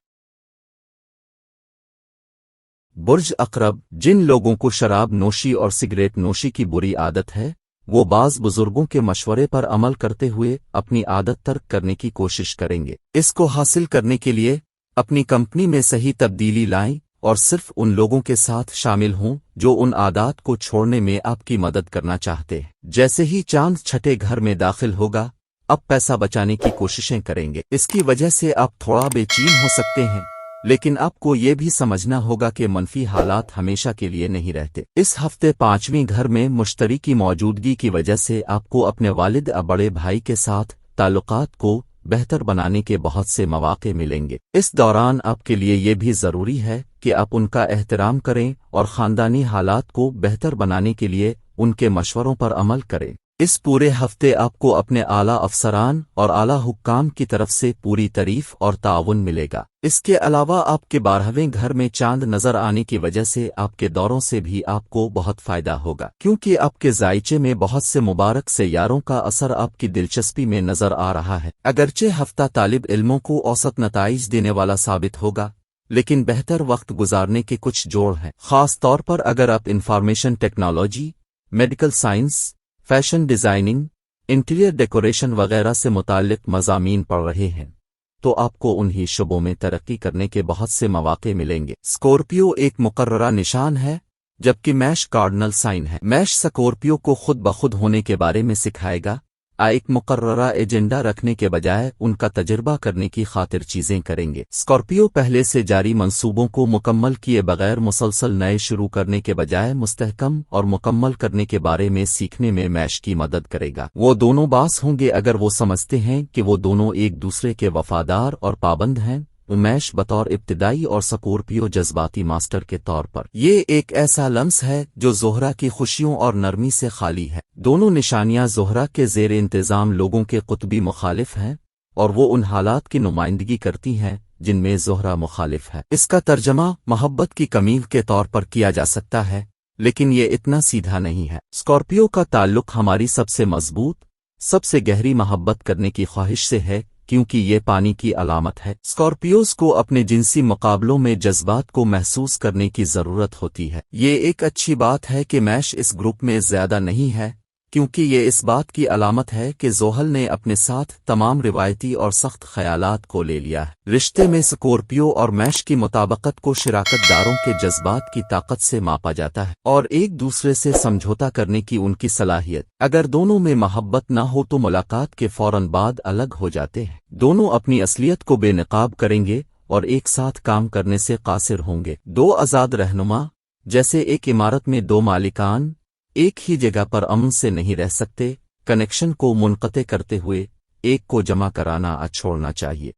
برج عقرب جن لوگوں کو شراب نوشی اور سگریٹ نوشی کی بری عادت ہے، وہ بعض بزرگوں کے مشورے پر عمل کرتے ہوئے اپنی عادت ترک کرنے کی کوشش کریں گے۔ اس کو حاصل کرنے کے لیے اپنی کمپنی میں صحیح تبدیلی لائیں اور صرف ان لوگوں کے ساتھ شامل ہوں جو ان عادات کو چھوڑنے میں آپ کی مدد کرنا چاہتے ہیں۔ جیسے ہی چاند چھٹے گھر میں داخل ہوگا، اب پیسہ بچانے کی کوششیں کریں گے۔ اس کی وجہ سے آپ تھوڑا بے چین ہو سکتے ہیں، لیکن آپ کو یہ بھی سمجھنا ہوگا کہ منفی حالات ہمیشہ کے لیے نہیں رہتے۔ اس ہفتے 5ویں گھر میں مشتری کی موجودگی کی وجہ سے آپ کو اپنے والد یا بڑے بھائی کے ساتھ تعلقات کو بہتر بنانے کے بہت سے مواقع ملیں گے۔ اس دوران آپ کے لیے یہ بھی ضروری ہے کہ آپ ان کا احترام کریں اور خاندانی حالات کو بہتر بنانے کے لیے ان کے مشوروں پر عمل کریں۔ اس پورے ہفتے آپ کو اپنے اعلیٰ افسران اور اعلیٰ حکام کی طرف سے پوری تعریف اور تعاون ملے گا۔ اس کے علاوہ آپ کے 12ویں گھر میں چاند نظر آنے کی وجہ سے آپ کے دوروں سے بھی آپ کو بہت فائدہ ہوگا، کیونکہ آپ کے ذائچے میں بہت سے مبارک سیاروں کا اثر آپ کی دلچسپی میں نظر آ رہا ہے۔ اگرچہ ہفتہ طالب علموں کو اوسط نتائج دینے والا ثابت ہوگا، लेकिन बेहतर वक्त गुजारने के कुछ जोड़ हैं, खास तौर पर अगर आप information technology, medical science, fashion designing, interior decoration वगैरह से मुताल्लिक मज़ामीन पढ़ रहे हैं तो आपको उन्हीं शुबों में तरक्की करने के बहुत से मौके मिलेंगे। स्कॉर्पियो एक मुकर्ररा निशान है जबकि मैश कार्डिनल साइन है। मैश स्कॉर्पियो को खुद ब खुद होने के बारे में सिखाएगा, एक मुकर्ररा एजेंडा रखने के बजाय उनका तजुर्बा करने की खातिर चीजें करेंगे। स्कॉर्पियो पहले से जारी मंसूबों को मुकम्मल किए बगैर मुसलसल नए शुरू करने के बजाय मुस्तहकम और मुकम्मल करने के बारे में सीखने में मैश की मदद करेगा। वो दोनों बास होंगे अगर वो समझते हैं कि वो दोनों एक दूसरे के वफादार और पाबंद हैं। मैश बतौर इब्तिदाई और स्कॉर्पियो जज्बाती मास्टर के तौर पर। ये एक ऐसा लम्स है जो ज़ोहरा की खुशियों और नरमी से खाली है। दोनों निशानियां ज़ोहरा के ज़ेर इंतज़ाम लोगों के कुतबी मुखालिफ हैं और वो उन हालात की नुमाइंदगी करती हैं जिनमें ज़ोहरा मुखालिफ है। इसका तर्जमा मोहब्बत की कमी के तौर पर किया जा सकता है, लेकिन ये इतना सीधा नहीं है। स्कॉर्पियो का ताल्लुक हमारी सबसे मजबूत, सबसे गहरी मोहब्बत करने की ख्वाहिश से है, क्योंकि ये पानी की अलामत है। स्कॉर्पियोज को अपने जिनसी मुकाबलों में जज्बात को महसूस करने की ज़रूरत होती है। ये एक अच्छी बात है कि मैश इस ग्रुप में ज़्यादा नहीं है, क्योंकि ये इस बात की अलामत है कि ज़ोहल ने अपने साथ तमाम रिवायती और सख्त ख्यालात को ले लिया है। रिश्ते में स्कॉर्पियो और मैश की मुताबकत को शिराकतदारों के जज्बात की ताकत से मापा जाता है और एक दूसरे से समझौता करने की उनकी सलाहियत। अगर दोनों में मोहब्बत न हो तो मुलाकात के फौरन बाद अलग हो जाते हैं। दोनों अपनी असलियत को बेनकाब करेंगे और एक साथ काम करने से कासिर होंगे। दो आज़ाद रहनुमा, जैसे एक इमारत में दो मालिकान एक ही जगह पर अमन से नहीं रह सकते। कनेक्शन को मुनक़ते करते हुए एक को जमा कराना छोड़ना चाहिए।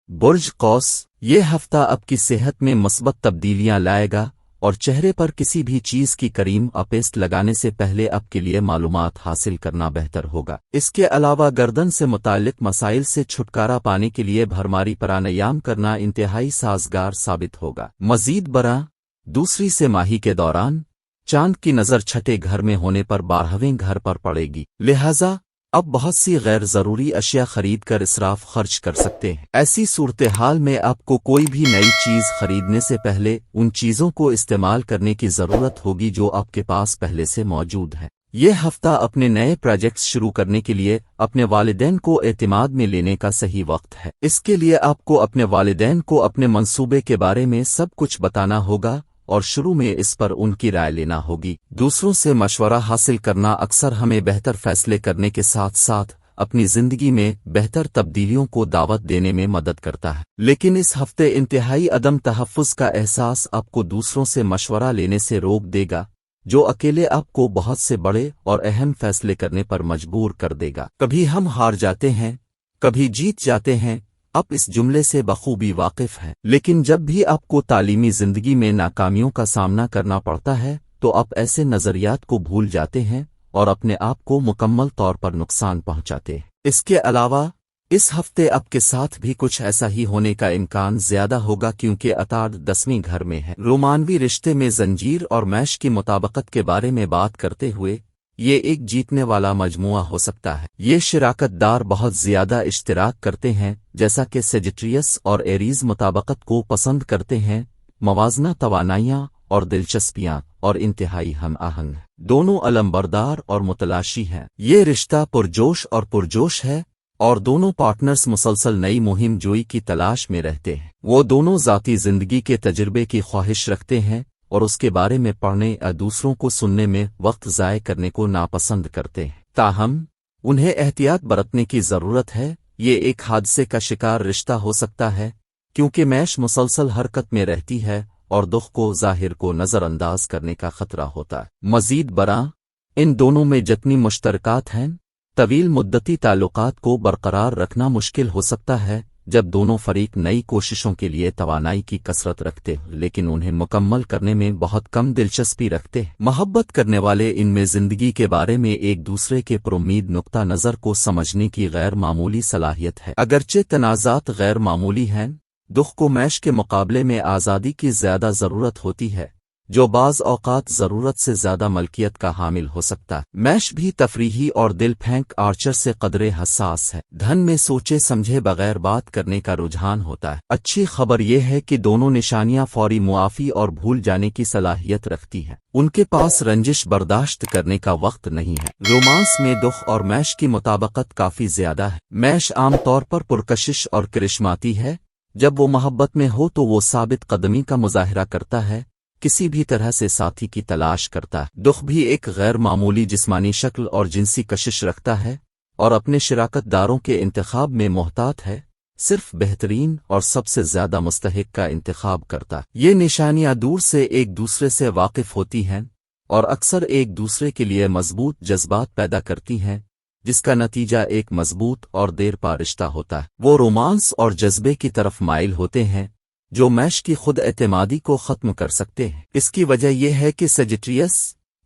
बुर्ज कौस, ये हफ्ता आपकी सेहत में मस्बत तब्दीलियां लाएगा और चेहरे पर किसी भी चीज़ की करीम पेस्ट लगाने से पहले आपके लिए मालूमात हासिल करना बेहतर होगा। इसके अलावा गर्दन से मुताल्लिक मसाइल से छुटकारा पाने के लिए भरमारी प्राणायाम करना इंतहाई साजगार साबित होगा। मजीद बरा, दूसरी से माही के दौरान चांद की नज़र छठे घर में होने पर 12वें घर पर पड़ेगी, लिहाजा अब बहुत सी गैर ज़रूरी अशिया खरीद कर इसराफ खर्च कर सकते हैं। ऐसी सूरत हाल में आपको कोई भी नई चीज़ खरीदने से पहले उन चीज़ों को इस्तेमाल करने की ज़रूरत होगी जो आपके पास पहले से मौजूद हैं। ये हफ्ता अपने नए प्रोजेक्ट्स शुरू करने के लिए अपने वालिदैन को एतमाद में लेने का सही वक्त है। इसके लिए आपको अपने वालिदैन को अपने मंसूबे के बारे में सब कुछ बताना होगा और शुरू में इस पर उनकी राय लेना होगी। दूसरों से मशवरा हासिल करना अक्सर हमें बेहतर फैसले करने के साथ साथ अपनी जिंदगी में बेहतर तब्दीलियों को दावत देने में मदद करता है। लेकिन इस हफ्ते इंतहाई अदम तहफ़्फ़ुज़ का एहसास आपको दूसरों से मशवरा लेने से रोक देगा, जो अकेले आपको बहुत से बड़े और अहम फैसले करने पर मजबूर कर देगा। कभी हम हार जाते हैं, कभी जीत जाते हैं, आप इस जुमले से बखूबी वाकिफ हैं। लेकिन जब भी आपको तालीमी जिंदगी में नाकामियों का सामना करना पड़ता है तो आप ऐसे नजरियात को भूल जाते हैं और अपने आप को मुकम्मल तौर पर नुकसान पहुंचाते हैं। इसके अलावा इस हफ्ते आपके साथ भी कुछ ऐसा ही होने का इम्कान ज्यादा होगा, क्योंकि अताद 10वें घर में है। रोमानवी रिश्ते में जंजीर और मैश की मुताबकत के बारे में बात करते हुए ये एक जीतने वाला मजमुआ हो सकता है। ये शिराकतदार बहुत ज्यादा इश्तिराक करते हैं, जैसा कि सेजिटेरियस और एरीज मुताबकत को पसंद करते हैं। मवाजना तवानाइयाँ और दिलचस्पियाँ और इंतहाई हम आहंग, दोनों अलमबरदार और मुतलाशी हैं। ये रिश्ता पुरजोश और पुरजोश है और दोनों पार्टनर्स मुसलसल नई मुहिम जोई की तलाश में रहते हैं। वो दोनों ज़ाती जिंदगी के तजुर्बे की ख्वाहिश रखते हैं और उसके बारे में पढ़ने या दूसरों को सुनने में वक्त ज़ाय करने को नापसंद करते हैं। ताहम उन्हें एहतियात बरतने की ज़रूरत है। ये एक हादसे का शिकार रिश्ता हो सकता है, क्योंकि मैश मुसलसल हरकत में रहती है और दुख को ज़ाहिर को नज़रअंदाज करने का खतरा होता है। मजीद बरा, इन दोनों में जितनी मुश्तरकात हैं, तवील मुद्दती ताल्लुकात को बरकरार रखना मुश्किल हो सकता है जब दोनों फरीक नई कोशिशों के लिए तवानाई की कसरत रखते हैं, लेकिन उन्हें मुकम्मल करने में बहुत कम दिलचस्पी रखते हैं। मोहब्बत करने वाले इनमें जिंदगी के बारे में एक दूसरे के पुरुम्मीद नुक्ता नज़र को समझने की गैर मामूली सलाहियत है। अगरचे तनाज़ात गैर मामूली हैं, दुख को मैश के मुकाबले में आज़ादी की ज़्यादा ज़रूरत होती है, جو بعض اوقات ضرورت سے زیادہ ملکیت کا حامل ہو سکتا ہے۔ میش بھی تفریحی اور دل پھینک آرچر سے قدرے حساس ہے۔ دھن میں سوچے سمجھے بغیر بات کرنے کا رجحان ہوتا ہے۔ اچھی خبر یہ ہے کہ دونوں نشانیاں فوری معافی اور بھول جانے کی صلاحیت رکھتی ہیں۔ ان کے پاس رنجش برداشت کرنے کا وقت نہیں ہے۔ رومانس میں دخ اور میش کی مطابقت کافی زیادہ ہے۔ میش عام طور پر پرکشش اور کرشماتی ہے۔ جب وہ محبت میں ہو تو وہ ثابت قدمی کا مظاہرہ کرتا ہے، کسی بھی طرح سے ساتھی کی تلاش کرتا ہے۔ دخ بھی ایک غیر معمولی جسمانی شکل اور جنسی کشش رکھتا ہے اور اپنے شراکت داروں کے انتخاب میں محتاط ہے، صرف بہترین اور سب سے زیادہ مستحق کا انتخاب کرتا ہے۔ یہ نشانیاں دور سے ایک دوسرے سے واقف ہوتی ہیں اور اکثر ایک دوسرے کے لیے مضبوط جذبات پیدا کرتی ہیں، جس کا نتیجہ ایک مضبوط اور دیر پا رشتہ ہوتا ہے۔ وہ رومانس اور جذبے کی طرف مائل ہوتے ہیں جو میش کی خود اعتمادی کو ختم کر سکتے ہیں۔ اس کی وجہ یہ ہے کہ سیجیٹریس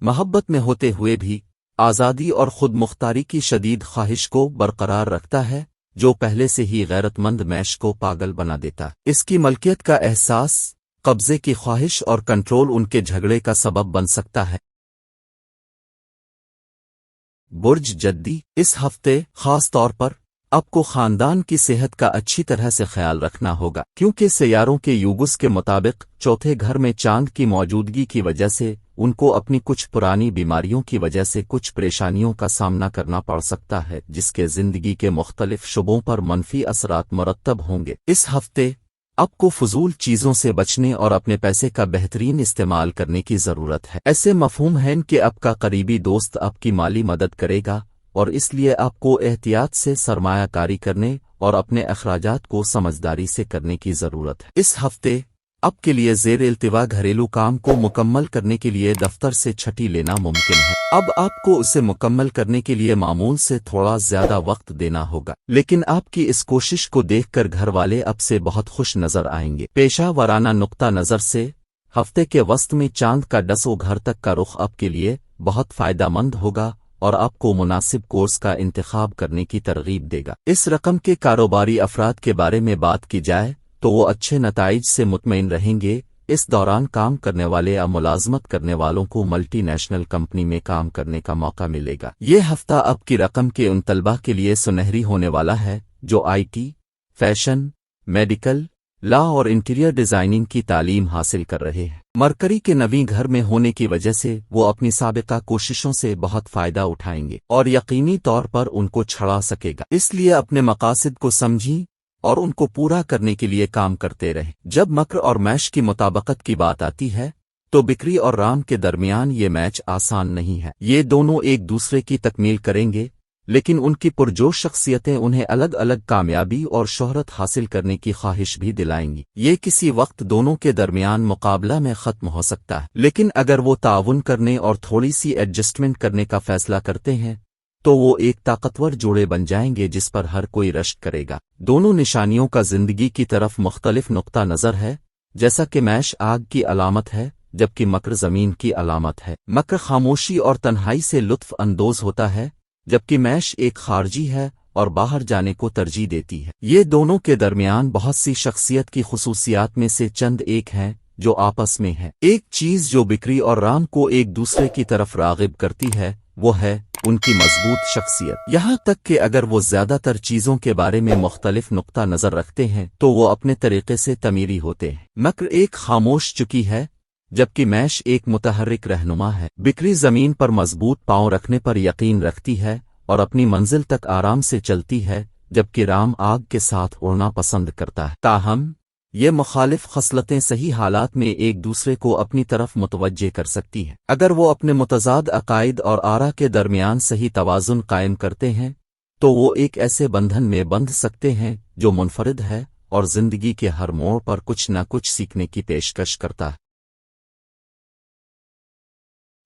محبت میں ہوتے ہوئے بھی آزادی اور خود مختاری کی شدید خواہش کو برقرار رکھتا ہے، جو پہلے سے ہی غیرت مند میش کو پاگل بنا دیتا ہے۔ اس کی ملکیت کا احساس، قبضے کی خواہش اور کنٹرول ان کے جھگڑے کا سبب بن سکتا ہے۔ برج جدی، اس ہفتے خاص طور پر آپ کو خاندان کی صحت کا اچھی طرح سے خیال رکھنا ہوگا، کیونکہ سیاروں کے یوگس کے مطابق چوتھے گھر میں چاند کی موجودگی کی وجہ سے ان کو اپنی کچھ پرانی بیماریوں کی وجہ سے کچھ پریشانیوں کا سامنا کرنا پڑ سکتا ہے، جس کے زندگی کے مختلف شعبوں پر منفی اثرات مرتب ہوں گے۔ اس ہفتے آپ کو فضول چیزوں سے بچنے اور اپنے پیسے کا بہترین استعمال کرنے کی ضرورت ہے۔ ایسے مفہوم ہے کہ آپ کا قریبی دوست آپ کی مالی مدد کرے گا اور اس لیے آپ کو احتیاط سے سرمایہ کاری کرنے اور اپنے اخراجات کو سمجھداری سے کرنے کی ضرورت ہے۔ اس ہفتے آپ کے لیے زیر التوا گھریلو کام کو مکمل کرنے کے لیے دفتر سے چھٹی لینا ممکن ہے۔ اب آپ کو اسے مکمل کرنے کے لیے معمول سے تھوڑا زیادہ وقت دینا ہوگا، لیکن آپ کی اس کوشش کو دیکھ کر گھر والے اب سے بہت خوش نظر آئیں گے۔ پیشہ ورانہ نقطہ نظر سے ہفتے کے وسط میں چاند کا 10 گھر تک کا رخ آپ کے لیے بہت فائدہ مند ہوگا اور آپ کو مناسب کورس کا انتخاب کرنے کی ترغیب دے گا۔ اس رقم کے کاروباری افراد کے بارے میں بات کی جائے تو وہ اچھے نتائج سے مطمئن رہیں گے۔ اس دوران کام کرنے والے یا ملازمت کرنے والوں کو ملٹی نیشنل کمپنی میں کام کرنے کا موقع ملے گا۔ یہ ہفتہ آپ کی رقم کے ان طلباء کے لیے سنہری ہونے والا ہے جو آئی ٹی، فیشن، میڈیکل، لا اور انٹیریئر ڈیزائننگ کی تعلیم حاصل کر رہے ہیں۔ مرکری کے نویں گھر میں ہونے کی وجہ سے وہ اپنی سابقہ کوششوں سے بہت فائدہ اٹھائیں گے اور یقینی طور پر ان کو چھڑا سکے گا۔ اس لیے اپنے مقاصد کو سمجھیں اور ان کو پورا کرنے کے لیے کام کرتے رہیں۔ جب مکر اور میش کی مطابقت کی بات آتی ہے تو بکری اور رام کے درمیان یہ میچ آسان نہیں ہے۔ یہ دونوں ایک دوسرے کی تکمیل کریں گے، لیکن ان کی پرجوش شخصیتیں انہیں الگ الگ کامیابی اور شہرت حاصل کرنے کی خواہش بھی دلائیں گی۔ یہ کسی وقت دونوں کے درمیان مقابلہ میں ختم ہو سکتا ہے، لیکن اگر وہ تعاون کرنے اور تھوڑی سی ایڈجسٹمنٹ کرنے کا فیصلہ کرتے ہیں تو وہ ایک طاقتور جوڑے بن جائیں گے جس پر ہر کوئی رشک کرے گا۔ دونوں نشانیوں کا زندگی کی طرف مختلف نقطہ نظر ہے، جیسا کہ میش آگ کی علامت ہے جبکہ مکر زمین کی علامت ہے۔ مکر خاموشی اور تنہائی سے لطف اندوز ہوتا ہے، جبکہ میش ایک خارجی ہے اور باہر جانے کو ترجیح دیتی ہے۔ یہ دونوں کے درمیان بہت سی شخصیت کی خصوصیات میں سے چند ایک ہیں جو آپس میں ہیں۔ ایک چیز جو بکری اور رام کو ایک دوسرے کی طرف راغب کرتی ہے وہ ہے ان کی مضبوط شخصیت، یہاں تک کہ اگر وہ زیادہ تر چیزوں کے بارے میں مختلف نقطہ نظر رکھتے ہیں تو وہ اپنے طریقے سے تعمیری ہوتے ہیں۔ مکر ایک خاموش چکی ہے جبکہ میش ایک متحرک رہنما ہے۔ بکری زمین پر مضبوط پاؤں رکھنے پر یقین رکھتی ہے اور اپنی منزل تک آرام سے چلتی ہے، جبکہ رام آگ کے ساتھ اڑنا پسند کرتا ہے۔ تاہم یہ مخالف خصلتیں صحیح حالات میں ایک دوسرے کو اپنی طرف متوجہ کر سکتی ہیں۔ اگر وہ اپنے متضاد عقائد اور آرا کے درمیان صحیح توازن قائم کرتے ہیں تو وہ ایک ایسے بندھن میں بندھ سکتے ہیں جو منفرد ہے اور زندگی کے ہر موڑ پر کچھ نہ کچھ سیکھنے کی پیشکش کرتا ہے۔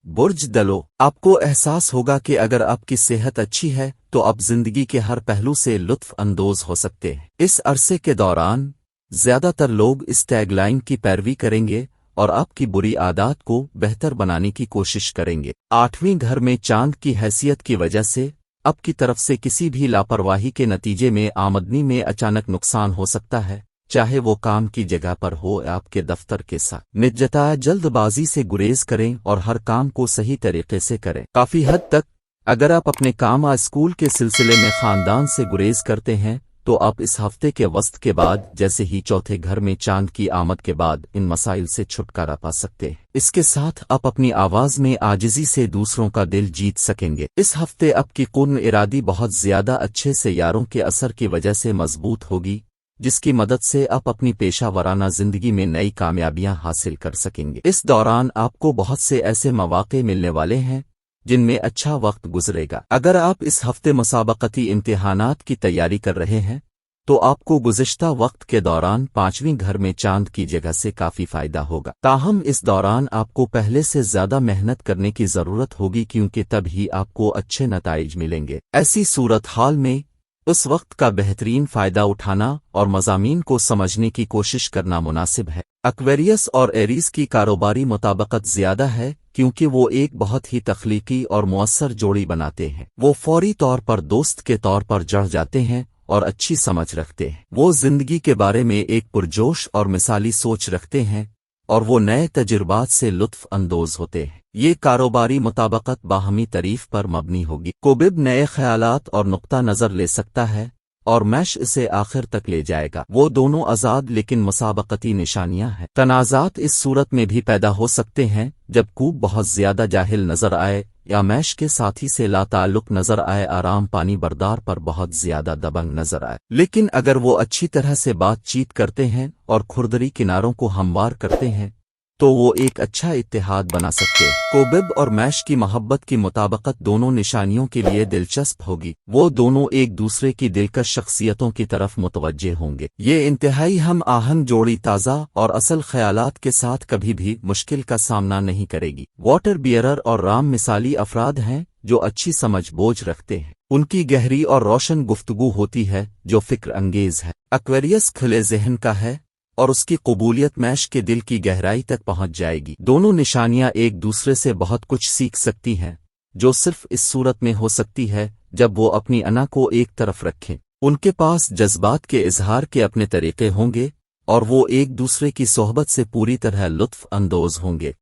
برج دلو، آپ کو احساس ہوگا کہ اگر آپ کی صحت اچھی ہے تو آپ زندگی کے ہر پہلو سے لطف اندوز ہو سکتے ہیں۔ اس عرصے کے دوران زیادہ تر لوگ اس ٹیگ لائن کی پیروی کریں گے اور آپ کی بری عادات کو بہتر بنانے کی کوشش کریں گے۔ 8ویں گھر میں چاند کی حیثیت کی وجہ سے آپ کی طرف سے کسی بھی لاپرواہی کے نتیجے میں آمدنی میں اچانک نقصان ہو سکتا ہے، चाहे वो काम की जगह पर हो या आपके दफ्तर के साथ। निजता जल्द बाजी से गुरेज करें और हर काम को सही तरीके से करें। काफी हद तक अगर आप अपने काम या स्कूल के सिलसिले में खानदान से गुरेज करते हैं तो आप इस हफ्ते के वस्त के बाद जैसे ही चौथे घर में चांद की आमद के बाद इन मसाइल से छुटकारा पा सकते हैं। इसके साथ आप अपनी आवाज में आजिजी से दूसरों का दिल जीत सकेंगे। इस हफ्ते आपकी कुन इरादी बहुत ज्यादा अच्छे से यारों के असर की वजह से मजबूत होगी, जिसकी मदद से आप अपनी पेशा वराना जिंदगी में नई कामयाबियां हासिल कर सकेंगे। इस दौरान आपको बहुत से ऐसे मौके मिलने वाले हैं जिनमें अच्छा वक्त गुजरेगा। अगर आप इस हफ्ते मुसाबकती इम्तिहानात की तैयारी कर रहे हैं तो आपको गुज़िश्ता वक्त के दौरान 5वें घर में चांद की जगह से काफी फायदा होगा। ताहम इस दौरान आपको पहले से ज्यादा मेहनत करने की जरूरत होगी, क्योंकि तब ही आपको अच्छे नताइज मिलेंगे। ऐसी सूरत हाल में उस वक्त का बेहतरीन फायदा उठाना और मज़ामीन को समझने की कोशिश करना मुनासिब है। एक्वेरियस और एरीज की कारोबारी मुताबकत ज्यादा है, क्योंकि वो एक बहुत ही तख्लीकी और मुअस्सर जोड़ी बनाते हैं। वो फौरी तौर पर दोस्त के तौर पर जड़ जाते हैं और अच्छी समझ रखते हैं। वो जिंदगी के बारे में एक पुरजोश और मिसाली सोच रखते हैं और वो नए तजुर्बात से लुत्फ अंदोज होते हैं। ये कारोबारी मुताबकत बाहमी तारीफ पर मबनी होगी। कोबिब नए ख्यालात और नुक्ता नज़र ले सकता है और मैश इसे आखिर तक ले जाएगा। वो दोनों आज़ाद लेकिन मुसाबकती निशानियां हैं। तनाज़ात इस सूरत में भी पैदा हो सकते हैं जब कूब बहुत ज्यादा जाहिल नजर आए या मैश के साथी से लाताल्लुक नजर आए, आराम पानी बरदार पर बहुत ज्यादा दबंग नजर आए। लेकिन अगर वो अच्छी तरह से बातचीत करते हैं और खुरदरी किनारों को हमवार करते हैं तो वो एक अच्छा इत्तेहाद बना सकते हैं। कोबिब और मैश की मोहब्बत की मुताबकत दोनों निशानियों के लिए दिलचस्प होगी। वो दोनों एक दूसरे की दिलकश शख्सियतों की तरफ मुतवज्जे होंगे। ये इंतहाई हम आहंग जोड़ी ताज़ा और असल ख्यालात के साथ कभी भी मुश्किल का सामना नहीं करेगी। वाटर बियरर और राम मिसाली अफराद हैं जो अच्छी समझ बोझ रखते हैं। उनकी गहरी और रोशन गुफ्तगू होती है जो फिक्र अंगेज है। एक्वेरियस खुले ज़हन का है और उसकी कबूलियत मैश के दिल की गहराई तक पहुंच जाएगी। दोनों निशानियां एक दूसरे से बहुत कुछ सीख सकती हैं, जो सिर्फ इस सूरत में हो सकती है जब वो अपनी अना को एक तरफ रखें। उनके पास जज्बात के इजहार के अपने तरीके होंगे और वो एक दूसरे की सोहबत से पूरी तरह लुत्फ अंदोज होंगे।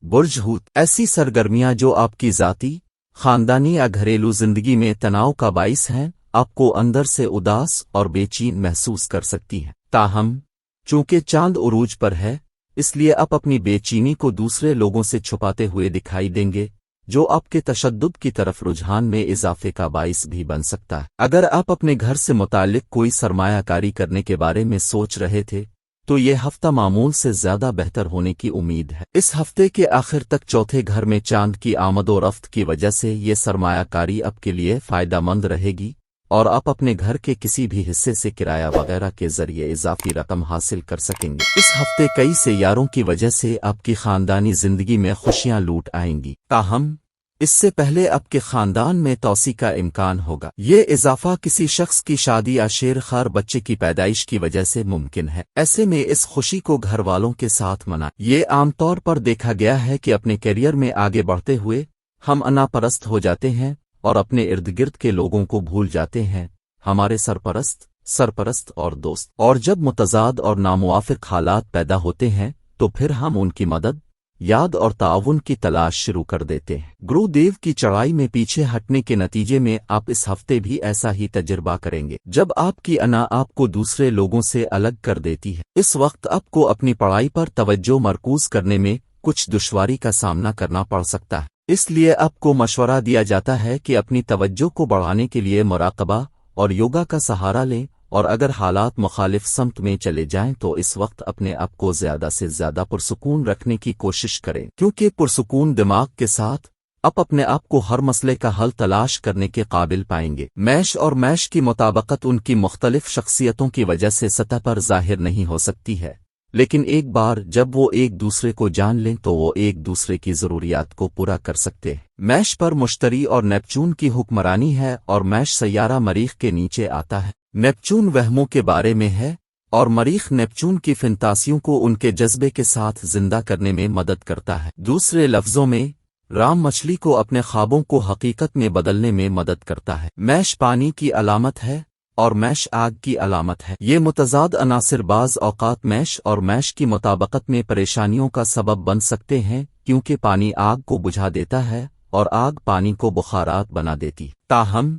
बुर्ज हूत ऐसी सरगर्मियां जो आपकी ज़ाती, खानदानी या घरेलू जिंदगी में तनाव का बाइस हैं, आपको अंदर से उदास और बेचैन महसूस कर सकती हैं। ताहम चूंकि चांद उरूज पर है, इसलिए आप अपनी बेचैनी को दूसरे लोगों से छुपाते हुए दिखाई देंगे, जो आपके तशद्दुद की तरफ रुझान में इजाफे का बाइस भी बन सकता है। अगर आप अपने घर से मुताल्लिक कोई सरमायाकारी करने के बारे में सोच रहे थे तो ये हफ्ता मामूल से ज्यादा बेहतर होने की उम्मीद है। इस हफ्ते के आखिर तक चौथे घर में चांद की आमदोरफ्त की वजह से ये सरमायाकारी आपके लिए फायदेमंद रहेगी और आप अपने घर के किसी भी हिस्से से किराया वगैरह के जरिए इजाफी रकम हासिल कर सकेंगे। इस हफ्ते कई सैयारों की वजह से आपकी खानदानी जिंदगी में खुशियां लूट आएंगी। ताहम इससे पहले आपके खानदान में तौसी का इम्कान होगा। ये इजाफा किसी शख्स की शादी या शेर-खार बच्चे की पैदाइश की वजह से मुमकिन है। ऐसे में इस खुशी को घर वालों के साथ मनाएं। ये आमतौर पर देखा गया है कि अपने करियर में आगे बढ़ते हुए हम अनापरस्त हो जाते हैं और अपने इर्द गिर्द के लोगों को भूल जाते हैं, हमारे सरपरस्त और दोस्त। और जब मुतजाद और नामुवाफिक हालात पैदा होते हैं तो फिर हम उनकी मदद, याद और ताउन की तलाश शुरू कर देते हैं। गुरुदेव की चढ़ाई में पीछे हटने के नतीजे में आप इस हफ्ते भी ऐसा ही तजुर्बा करेंगे। जब आपकी अना आपको दूसरे लोगों से अलग कर देती है, इस वक्त आपको अपनी पढ़ाई पर तवज्जो मरकूज करने में कुछ दुश्वारी का सामना करना पड़ सकता है। इसलिए आपको मशवरा दिया जाता है कि अपनी तवज्जो को बढ़ाने के लिए मुराकबा और योगा का सहारा लें, और अगर हालात मुखालिफ समत में चले जाएं तो इस वक्त अपने आप को ज्यादा से ज्यादा पुरसुकून रखने की कोशिश करें, क्योंकि पुरसुकून दिमाग के साथ आप अपने आप को हर मसले का हल तलाश करने के काबिल पाएंगे। मैश और मैश की मुताबकत उनकी मुख्तलिफ शख्सियतों की वजह से सतह पर जाहिर नहीं हो सकती है, लेकिन एक बार जब वो एक दूसरे को जान लें तो वो एक दूसरे की जरूरियात को पूरा कर सकते हैं। मैश पर मुश्तरी और नेपचून की हुक्मरानी है और मैश सैयारा मरीख के नीचे आता है। नेपचून वहमों के बारे में है और मरीख नेपचून की फंतासियों को उनके जज्बे के साथ जिंदा करने में मदद करता है। दूसरे लफ्जों में, राम मछली को अपने ख्वाबों को हकीकत में बदलने में मदद करता है। मैश पानी की अलामत है اور میش آگ کی علامت ہے۔ یہ متضاد عناصر بعض اوقات میش اور میش کی مطابقت میں پریشانیوں کا سبب بن سکتے ہیں، کیونکہ پانی آگ کو بجھا دیتا ہے اور آگ پانی کو بخارات بنا دیتی۔ تاہم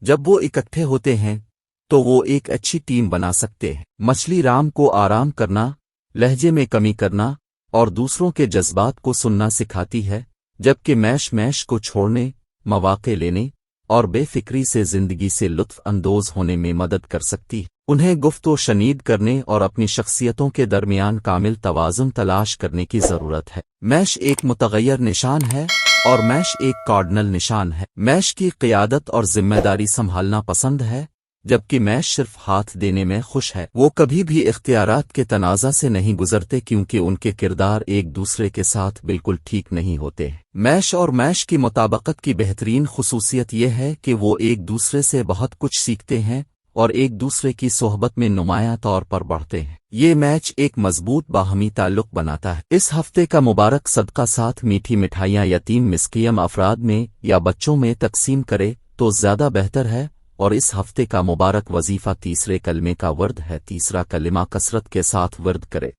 جب وہ اکٹھے ہوتے ہیں تو وہ ایک اچھی ٹیم بنا سکتے ہیں۔ مچھلی رام کو آرام کرنا، لہجے میں کمی کرنا اور دوسروں کے جذبات کو سننا سکھاتی ہے، جبکہ میش کو چھوڑنے، مواقع لینے اور بے فکری سے زندگی سے لطف اندوز ہونے میں مدد کر سکتی ہے۔ انہیں گفت و شنید کرنے اور اپنی شخصیتوں کے درمیان کامل توازن تلاش کرنے کی ضرورت ہے۔ میش ایک متغیر نشان ہے اور میش ایک کارڈنل نشان ہے۔ میش کی قیادت اور ذمہ داری سنبھالنا پسند ہے، جبکہ میش صرف ہاتھ دینے میں خوش ہے۔ وہ کبھی بھی اختیارات کے تنازع سے نہیں گزرتے، کیونکہ ان کے کردار ایک دوسرے کے ساتھ بالکل ٹھیک نہیں ہوتے۔ میش اور میش کی مطابقت کی بہترین خصوصیت یہ ہے کہ وہ ایک دوسرے سے بہت کچھ سیکھتے ہیں اور ایک دوسرے کی صحبت میں نمایاں طور پر بڑھتے ہیں۔ یہ میچ ایک مضبوط باہمی تعلق بناتا ہے۔ اس ہفتے کا مبارک صدقہ ساتھ میٹھی مٹھائیاں یتیم مسکین افراد میں یا بچوں میں تقسیم کرے تو زیادہ بہتر ہے، اور اس ہفتے کا مبارک وظیفہ تیسرے کلمے کا ورد ہے۔ تیسرا کلمہ کثرت کے ساتھ ورد کرے۔